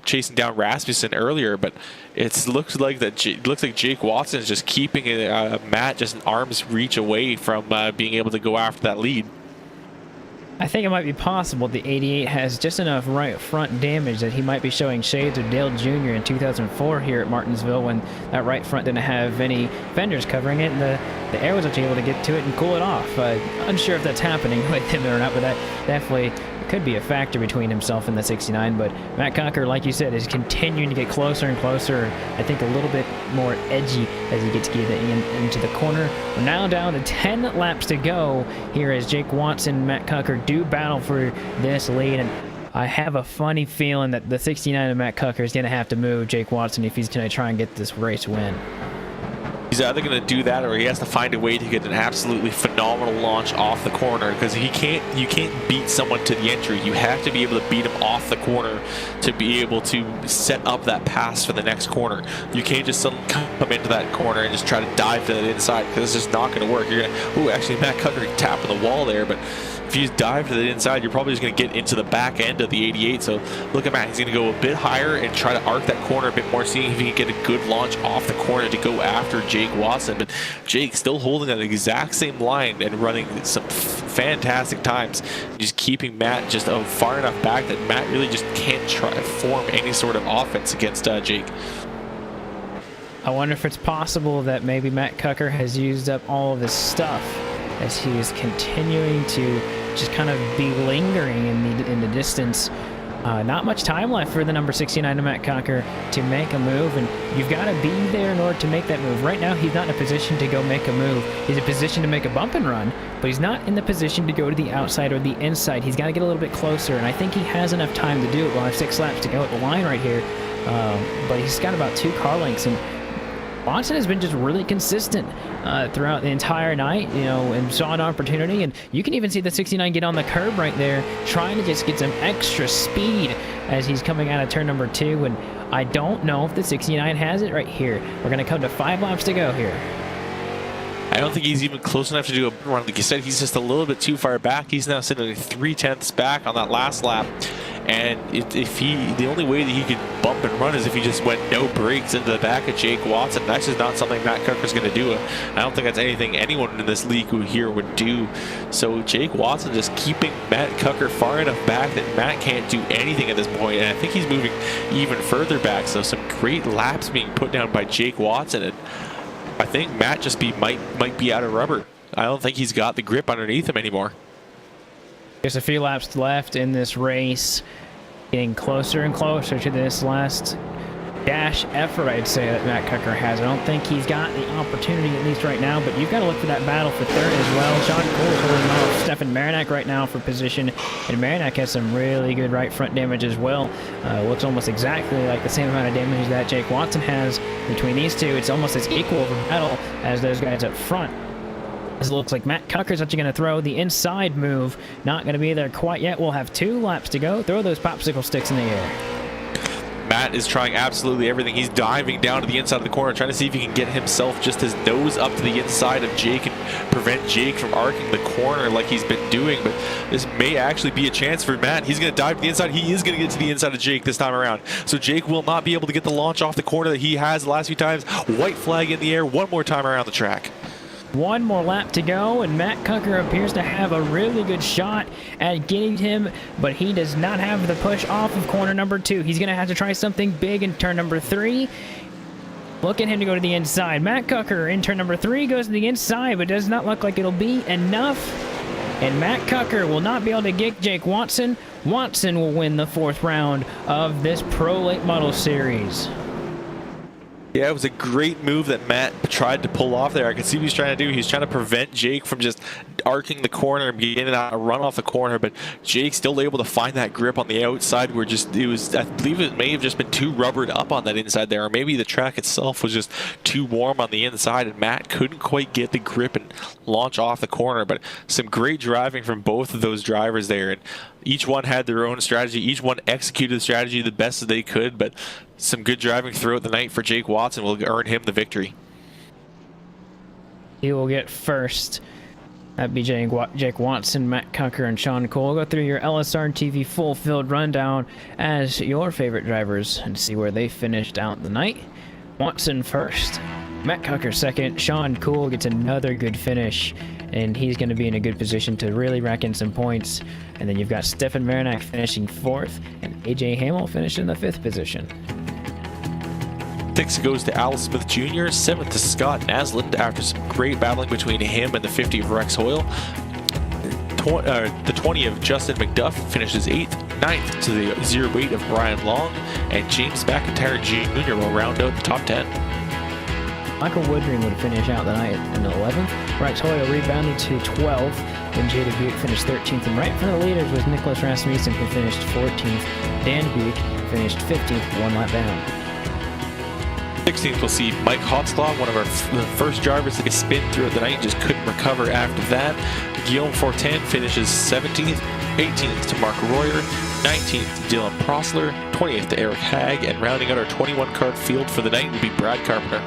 chasing down Rasmussen earlier, but it looks like Jake Watson is just keeping Matt just an arm's reach away from being able to go after that lead. I think it might be possible the 88 has just enough right front damage that he might be showing shades of Dale Jr. in 2004 here at Martinsville, when that right front didn't have any fenders covering it, and the air was actually able to get to it and cool it off. Unsure if that's happening with him or not, but that definitely could be a factor between himself and the 69. But Matt Cocker, like you said, is continuing to get closer and closer. I think a little bit more edgy as he gets into the corner. We're now down to 10 laps to go here as Jake Watson and Matt Cocker do battle for this lead. And I have a funny feeling that the 69 of Matt Cocker is going to have to move Jake Watson if he's going to try and get this race win. He's either going to do that, or he has to find a way to get an absolutely phenomenal launch off the corner, because you can't beat someone to the entry. You have to be able to beat him off the corner to be able to set up that pass for the next corner. You can't just suddenly come into that corner and just try to dive to the inside, because it's just not going to work. You're gonna, actually Matt Cocker tapping the wall there, but if you just dive to the inside, you're probably just going to get into the back end of the 88. So look at Matt. He's going to go a bit higher and try to arc that corner a bit more, seeing if he can get a good launch off the corner to go after Jake Watson. But Jake still holding that exact same line and running some fantastic times, just keeping Matt just far enough back that Matt really just can't try to form any sort of offense against Jake. I wonder if it's possible that maybe Matt Cocker has used up all of his stuff as he is continuing to just kind of be lingering in the distance. Not much time left for the number 69 of Matt Cocker to make a move, and you've got to be there in order to make that move. Right now, he's not in a position to go make a move. He's in a position to make a bump and run, but he's not in the position to go to the outside or the inside. He's got to get a little bit closer, and I think he has enough time to do it. We'll have 6 laps to go at the line right here, but he's got about 2 car lengths, and Watson has been just really consistent throughout the entire night, and saw an opportunity. And you can even see the 69 get on the curb right there, trying to just get some extra speed as he's coming out of turn number 2. And I don't know if the 69 has it right here. We're going to come to 5 laps to go here. I don't think he's even close enough to do a run. Like you said, he's just a little bit too far back. He's now sitting at 3/10 back on that last lap. And the only way that he could bump and run is if he just went no brakes into the back of Jake Watson. That's just not something Matt Cocker's going to do. I don't think that's anything anyone in this league here would do. So Jake Watson just keeping Matt Cocker far enough back that Matt can't do anything at this point. And I think he's moving even further back. So some great laps being put down by Jake Watson. And I think Matt just might be out of rubber. I don't think he's got the grip underneath him anymore. There's a few laps left in this race, getting closer and closer to this last dash effort, I'd say, that Matt Cocker has. I don't think he's got the opportunity, at least right now, but you've got to look for that battle for third as well. Sean Cole's holding off Stefan Marinak right now for position, and Marinak has some really good right front damage as well. Looks almost exactly like the same amount of damage that Jake Watson has. Between these two, it's almost as equal of a battle as those guys up front. It looks like Matt Cocker's actually going to throw the inside move. Not going to be there quite yet. We'll have 2 laps to go. Throw those popsicle sticks in the air. Matt is trying absolutely everything. He's diving down to the inside of the corner, trying to see if he can get himself just his nose up to the inside of Jake and prevent Jake from arcing the corner like he's been doing. But this may actually be a chance for Matt. He's going to dive to the inside. He is going to get to the inside of Jake this time around. So Jake will not be able to get the launch off the corner that he has the last few times. White flag in the air one more time around the track. 1 more lap to go, and Matt Cocker appears to have a really good shot at getting him, but he does not have the push off of corner number 2. He's going to have to try something big in turn number 3. Look at him to go to the inside. Matt Cocker in turn number 3 goes to the inside, but does not look like it'll be enough. And Matt Cocker will not be able to get Jake Watson. Watson will win the 4th round of this Pro Late Model Series. Yeah, it was a great move that Matt tried to pull off there. I could see what he's trying to do. He's trying to prevent Jake from just arcing the corner and getting a run off the corner, but Jake's still able to find that grip on the outside where I believe it may have just been too rubbered up on that inside there, or maybe the track itself was just too warm on the inside and Matt couldn't quite get the grip and launch off the corner. But some great driving from both of those drivers there, and each one had their own strategy. Each one executed the strategy the best that they could, but some good driving throughout the night for Jake Watson will earn him the victory. He will get first That'd be Jake Watson, Matt Cucker, and Sean Cole. We'll go through your LSRTV full field rundown as your favorite drivers and see where they finished out the night. Watson first, Matt Cucker second, Sean Cole gets another good finish, and he's going to be in a good position to really rack in some points. And then you've got Stefan Marinak finishing fourth, and AJ Hamill finishing in the fifth position. Sixth goes to Al Smith Jr., seventh to Scott Naslund after some great battling between him and the 50 of Rex Hoyle. The 20 of Justin McDuff finishes eighth, ninth to the 08 of Brian Long, and James McIntyre Jr. will round out the top 10. Michael Woodring would finish out the night in 11th. Rex Hoyle rebounded to 12th, and Jada Buick finished 13th. And right in front of the leaders was Nicholas Rasmussen, who finished 14th. Dan Buick finished 15th, one lap down. 16th, we'll see Mike Hotzlaw, one of our first drivers to get spin throughout the night, just couldn't recover after that. Guillaume Fortin finishes 17th, 18th to Mark Royer, 19th to Dylan Prosler, 20th to Eric Hagg, and rounding out our 21-card field for the night will be Brad Carpenter.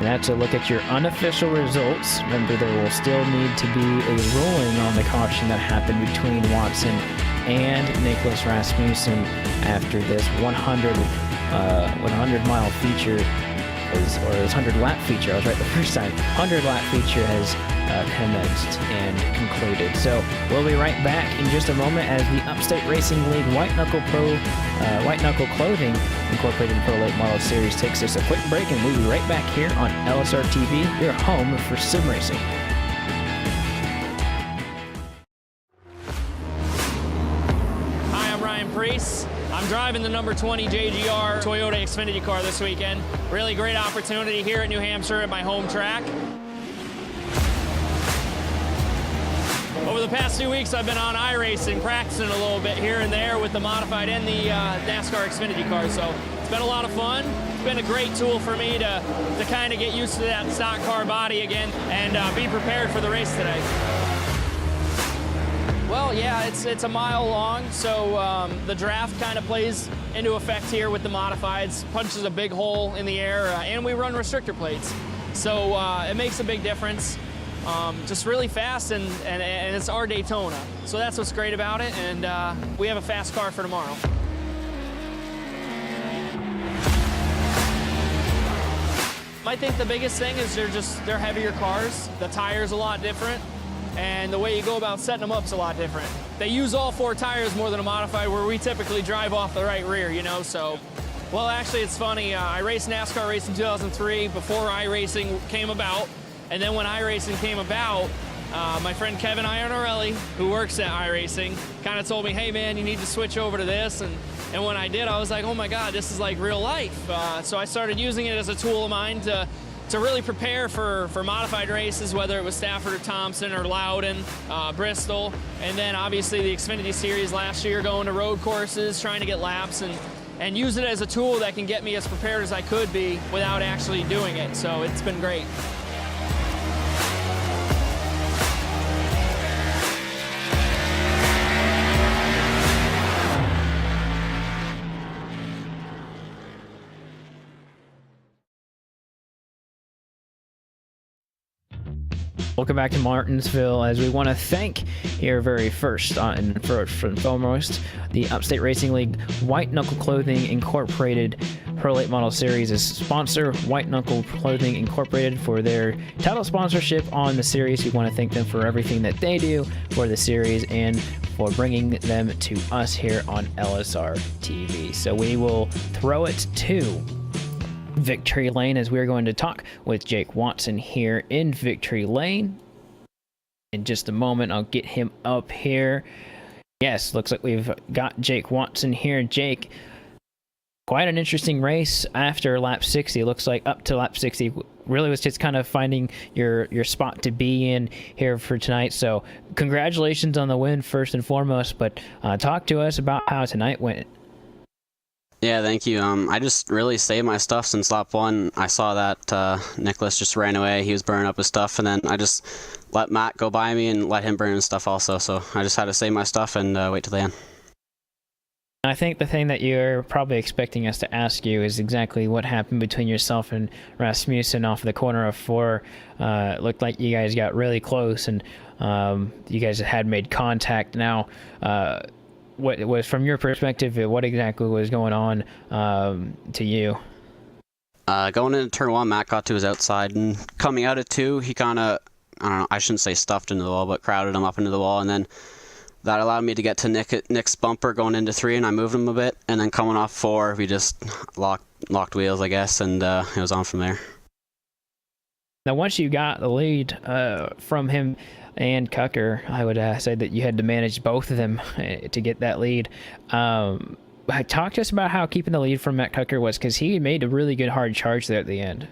That's a look at your unofficial results. Remember, there will still need to be a ruling on the caution that happened between Watson and Nicholas Rasmussen after this 100-mile feature, or this 100-lap feature. I was right the first time. 100-lap feature has commenced and concluded. So we'll be right back in just a moment as the Upstate Racing League White Knuckle Clothing Incorporated Pro Late Model Series takes us a quick break, and we'll be right back here on LSRTV, your home for sim racing. Hi, I'm Ryan Priest. I'm driving the number 20 JGR Toyota Xfinity car this weekend. Really great opportunity here at New Hampshire at my home track. Over the past 2 weeks, I've been on iRacing, practicing a little bit here and there with the modified and the NASCAR Xfinity car, so it's been a lot of fun. It's been a great tool for me to kind of get used to that stock car body again and be prepared for the race today. Well, yeah, it's a mile long, so the draft kind of plays into effect here with the modifieds, punches a big hole in the air, and we run restrictor plates. So it makes a big difference. Just really fast, and it's our Daytona. So that's what's great about it, and we have a fast car for tomorrow. I think the biggest thing is they're heavier cars. The tire's a lot different, and the way you go about setting them up is a lot different. They use all 4 tires more than a modified, where we typically drive off the right rear, you know, so. Well, actually, it's funny. I raced NASCAR race in 2003 before iRacing came about. And then when iRacing came about, my friend Kevin Iannarelli, who works at iRacing, kind of told me, hey man, you need to switch over to this. And when I did, I was like, oh my God, this is like real life. So I started using it as a tool of mine to really prepare for modified races, whether it was Stafford or Thompson or Loudon, Bristol. And then obviously the Xfinity Series last year, going to road courses, trying to get laps, and use it as a tool that can get me as prepared as I could be without actually doing it. So it's been great. Welcome back to Martinsville, as we want to thank here very first and foremost the Upstate Racing League White Knuckle Clothing Incorporated Pro Late Model Series' sponsor, White Knuckle Clothing Incorporated, for their title sponsorship on the series. We want to thank them for everything that they do for the series and for bringing them to us here on LSR TV. So we will throw it to Victory Lane as we're going to talk with Jake Watson here in Victory Lane. In just a moment, I'll get him up here. Yes, looks like we've got Jake Watson here. Jake, quite an interesting race after lap 60. Looks like up to lap 60 really was just kind of finding your spot to be in here for tonight. So congratulations on the win first and foremost, but talk to us about how tonight went. Yeah, thank you. I just really saved my stuff since lap 1. I saw that Nicholas just ran away. He was burning up his stuff, and then I just let Matt go by me and let him burn his stuff also. So I just had to save my stuff and wait till the end. I think the thing that you're probably expecting us to ask you is exactly what happened between yourself and Rasmussen off the corner of 4. It looked like you guys got really close, and you guys had made contact. Now, what was, from your perspective, what exactly was going on to you? Going into turn 1, Matt got to his outside, and coming out of 2, he kind of, I don't know, I shouldn't say stuffed into the wall, but crowded him up into the wall, and then that allowed me to get to Nick's bumper going into 3, and I moved him a bit, and then coming off 4, we just locked wheels, I guess, and it was on from there. Now, once you got the lead from him and Cucker, I would say that you had to manage both of them to get that lead. Talk to us about how keeping the lead from Matt Cucker was, because he made a really good hard charge there at the end.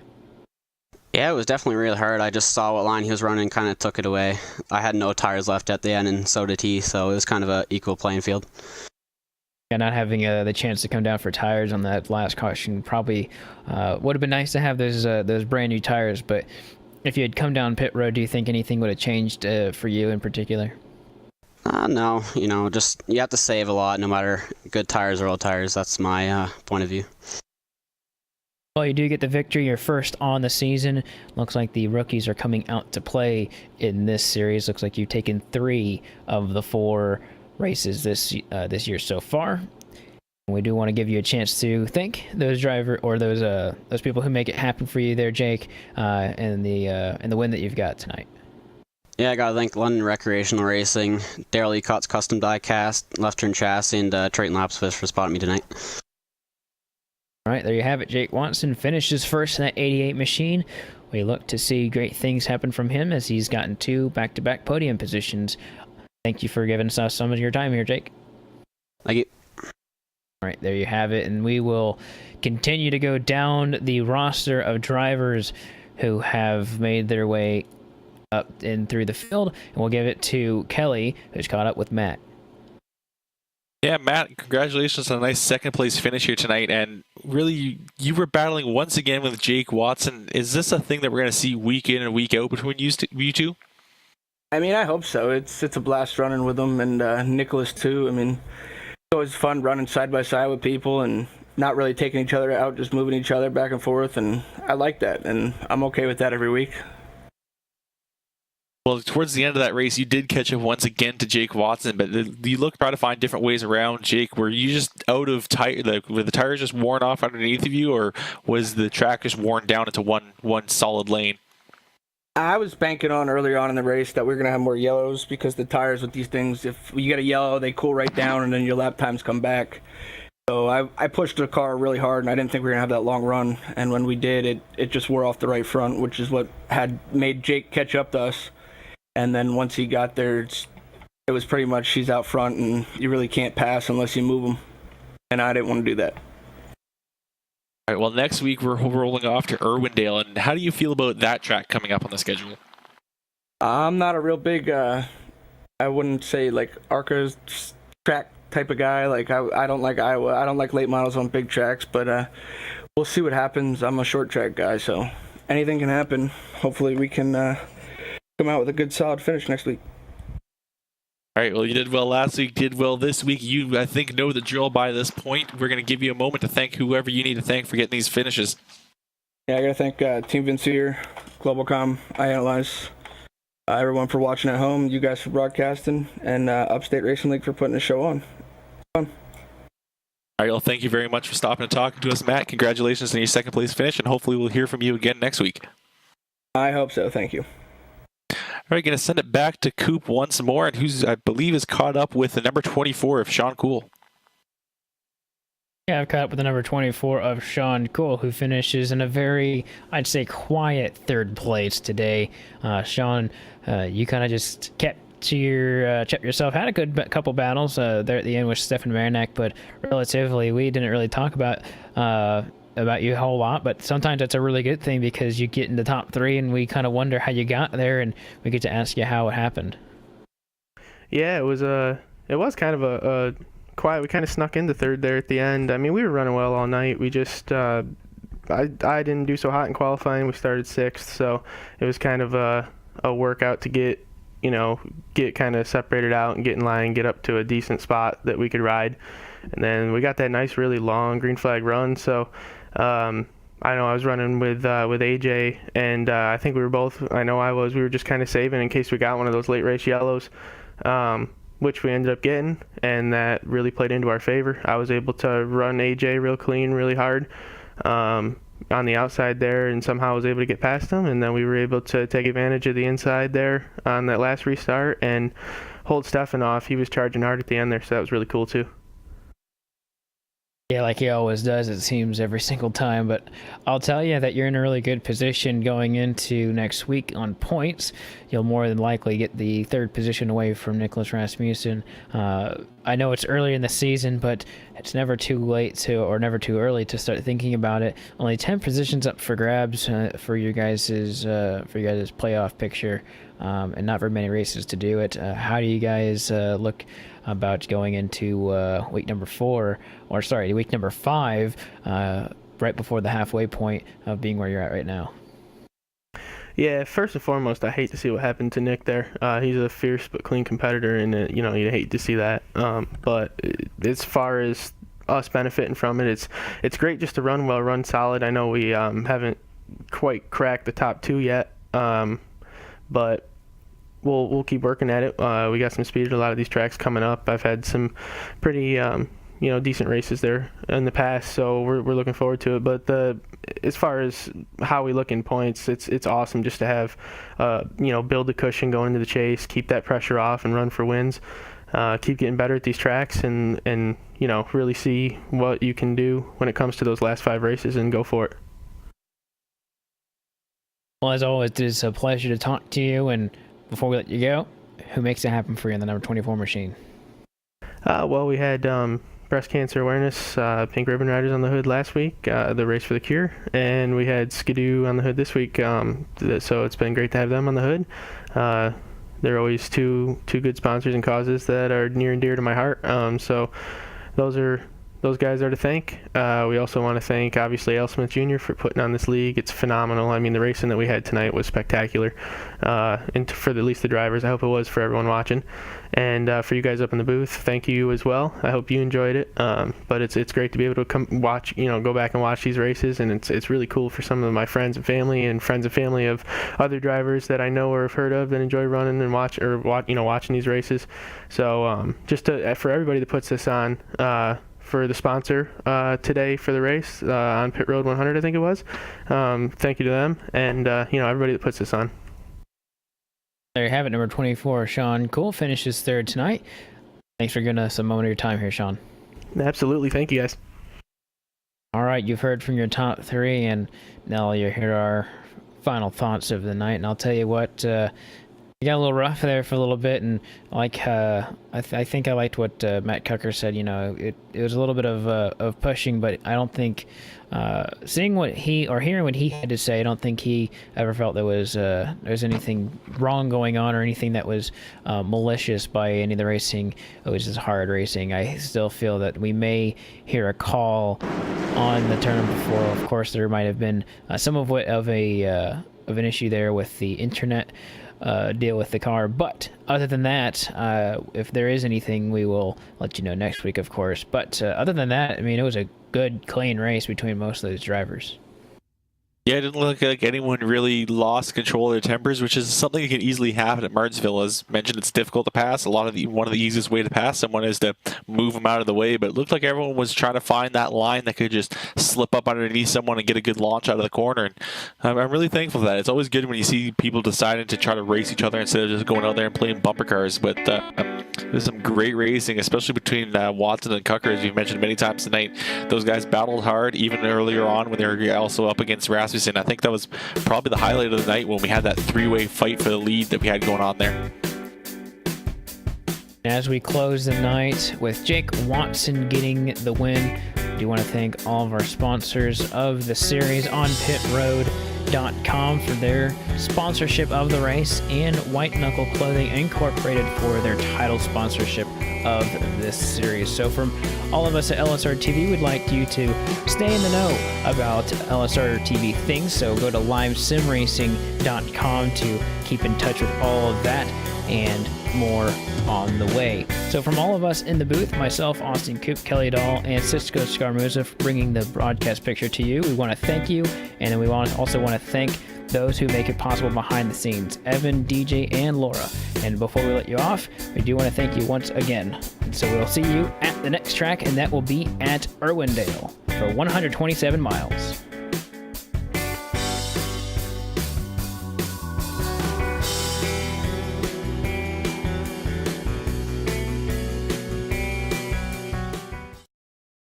Yeah, it was definitely really hard. I just saw what line he was running, kind of took it away. I had no tires left at the end, and so did he, so it was kind of an equal playing field. Yeah, not having the chance to come down for tires on that last caution probably would have been nice to have those brand new tires, but if you had come down pit road, do you think anything would have changed for you in particular? No, just you have to save a lot no matter good tires or old tires. That's my point of view. Well, you do get the victory, your first on the season. Looks like the rookies are coming out to play in this series. Looks like you've taken 3 of the 4 races this year so far. We do want to give you a chance to thank those those people who make it happen for you there, Jake, and the win that you've got tonight. Yeah, I gotta thank London Recreational Racing, Daryl Ecott's Custom Diecast, Left Turn Chassis, and Triton Lapsfish for spotting me tonight. All right, there you have it. Jake Watson finishes first in that 88 machine. We look to see great things happen from him as he's gotten 2 back-to-back podium positions. Thank you for giving us some of your time here, Jake. Thank you. All right, there you have it, and we will continue to go down the roster of drivers who have made their way up and through the field, and we'll give it to Kelly, who's caught up with Matt. Yeah, Matt, congratulations on a nice second-place finish here tonight, and really, you were battling once again with Jake Watson. Is this a thing that we're going to see week in and week out between you two? I mean, I hope so. It's a blast running with them, and Nicholas, too. I mean, it's always fun running side by side with people and not really taking each other out, just moving each other back and forth, and I like that, and I'm okay with that every week. Well, towards the end of that race, you did catch up once again to Jake Watson, but you looked try to find different ways around Jake. Were you just out of tire? Were the tires just worn off underneath of you, or was the track just worn down into one solid lane? I was banking on earlier on in the race that we were going to have more yellows because the tires with these things, if you get a yellow, they cool right down and then your lap times come back. So I pushed the car really hard, and I didn't think we were going to have that long run. And when we did, it just wore off the right front, which is what had made Jake catch up to us. And then once he got there, it was pretty much he's out front, and you really can't pass unless you move him. And I didn't want to do that. All right, well, next week we're rolling off to Irwindale, and how do you feel about that track coming up on the schedule? I'm not a real big, I wouldn't say like ARCA's track type of guy. Like I don't like Iowa. I don't like late models on big tracks, but we'll see what happens. I'm a short track guy, so anything can happen. Hopefully we can come out with a good solid finish next week. All right, well, you did well last week, did well this week. You, I think, know the drill by this point. We're going to give you a moment to thank whoever you need to thank for getting these finishes. Yeah, I got to thank Team Vincier, Globalcom, iAnalyze, everyone for watching at home, you guys for broadcasting, and Upstate Racing League for putting the show on. Fun. All right, well, thank you very much for stopping and talking to us, Matt. Congratulations on your second place finish, and hopefully we'll hear from you again next week. I hope so. Thank you. All right, going to send it back to Coop once more, and who's, I believe, is caught up with the number 24 of Sean Cool. Yeah, I've caught up with the number 24 of Sean Cool, who finishes in a very, I'd say, quiet third place today. Sean, you kind of just kept yourself, had a good couple battles there at the end with Stefan Marinak, but relatively, we didn't really talk about you a whole lot, but sometimes that's a really good thing because you get in the top 3 and we kind of wonder how you got there, and we get to ask you how it happened. Yeah, it was kind of a quiet. We kind of snuck into third there at the end. I mean, we were running well all night. We just I didn't do so hot in qualifying. We started 6th, so it was kind of a workout to get kind of separated out and get in line, get up to a decent spot that we could ride. And then we got that nice, really long green flag run. So I know I was running with AJ, and I think we were both, I know I was, we were just kind of saving in case we got one of those late race yellows, which we ended up getting, and that really played into our favor. I was able to run AJ real clean, really hard on the outside there, and somehow was able to get past him, and then we were able to take advantage of the inside there on that last restart and hold Stefan off. He was charging hard at the end there, so that was really cool too. Yeah, like he always does, it seems, every single time. But I'll tell you that you're in a really good position going into next week on points. You'll more than likely get the third position away from Nicholas Rasmussen. I know it's early in the season, but it's never too late to, or never too early to start thinking about it. Only 10 positions up for grabs for your guys' playoff picture, and not very many races to do it. How do you guys look about going into week number 5, right before the halfway point of being where you're at right now? Yeah, first and foremost, I hate to see what happened to Nick there. He's a fierce but clean competitor, and you hate to see that. But as far as us benefiting from it, it's great just to run well, run solid. I know we haven't quite cracked the top 2 yet, but we'll keep working at it. We got some speed at a lot of these tracks coming up. I've had some pretty decent races there in the past, so we're looking forward to it. But as far as how we look in points, it's awesome just to have build the cushion going into the chase, keep that pressure off, and run for wins. Keep getting better at these tracks, and really see what you can do when it comes to those last 5 races, and go for it. Well, as always, it is a pleasure to talk to you. And before we let you go, who makes it happen for you in the number 24 machine? Well, we had breast cancer awareness, Pink Ribbon Riders on the hood last week, the Race for the Cure, and we had Skidoo on the hood this week. So it's been great to have them on the hood. They're always two good sponsors and causes that are near and dear to my heart. So those guys are to thank. We also want to thank, obviously, Al Smith Jr. for putting on this league. It's phenomenal. I mean, the racing that we had tonight was spectacular. And for at least the drivers, I hope it was for everyone watching. And for you guys up in the booth, thank you as well. I hope you enjoyed it. But it's great to be able to come watch, go back and watch these races. And it's really cool for some of my friends and family of other drivers that I know or have heard of that enjoy running and watching these races. So just for everybody that puts this on, for the sponsor today for the race on Pit Road 100, I think it was. Thank you to them, and everybody that puts this on. There you have it, number 24, Sean Cool finishes third tonight. Thanks for giving us a moment of your time here, Sean. Absolutely, thank you guys. All right, you've heard from your top 3, and now you hear our final thoughts of the night. And I'll tell you what, you got a little rough there for a little bit, and I think I liked what Matt Cucker said. It was a little bit of pushing, but I don't think hearing what he had to say, I don't think he ever felt there was anything wrong going on or anything that was malicious by any of the racing. It was just hard racing. I still feel that we may hear a call on the turn before. Of course, there might have been somewhat of an issue there with the internet deal with the car, but other than that, if there is anything, we will let you know next week, of course. But other than that, I mean, it was a good, clean race between most of those drivers. Yeah, it didn't look like anyone really lost control of their tempers, which is something that can easily happen at Martinsville. As mentioned, it's difficult to pass. One of the easiest way to pass someone is to move them out of the way, but it looked like everyone was trying to find that line that could just slip up underneath someone and get a good launch out of the corner. And I'm really thankful for that. It's always good when you see people deciding to try to race each other instead of just going out there and playing bumper cars. But there's some great racing, especially between Watson and Cucker, as you've mentioned many times tonight. Those guys battled hard even earlier on when they were also up against Rasmussen. I think that was probably the highlight of the night when we had that 3-way fight for the lead that we had going on there. As we close the night with Jake Watson getting the win, I do want to thank all of our sponsors of the series on pitroad.com for their sponsorship of the race, and White Knuckle Clothing Incorporated for their title sponsorship of this series. So from all of us at LSRTV, we'd like you to stay in the know about LSRTV things, so go to livesimracing.com to keep in touch with all of that. and more on the way. So from all of us in the booth, myself, Austin Coop, Kelly Dahl, and Cisco Scarmuza for bringing the broadcast picture to you, we want to thank you, and then we also want to thank those who make it possible behind the scenes, Evan, DJ, and Laura. And before we let you off, we do want to thank you once again. So we'll see you at the next track, and that will be at Irwindale for 127 miles.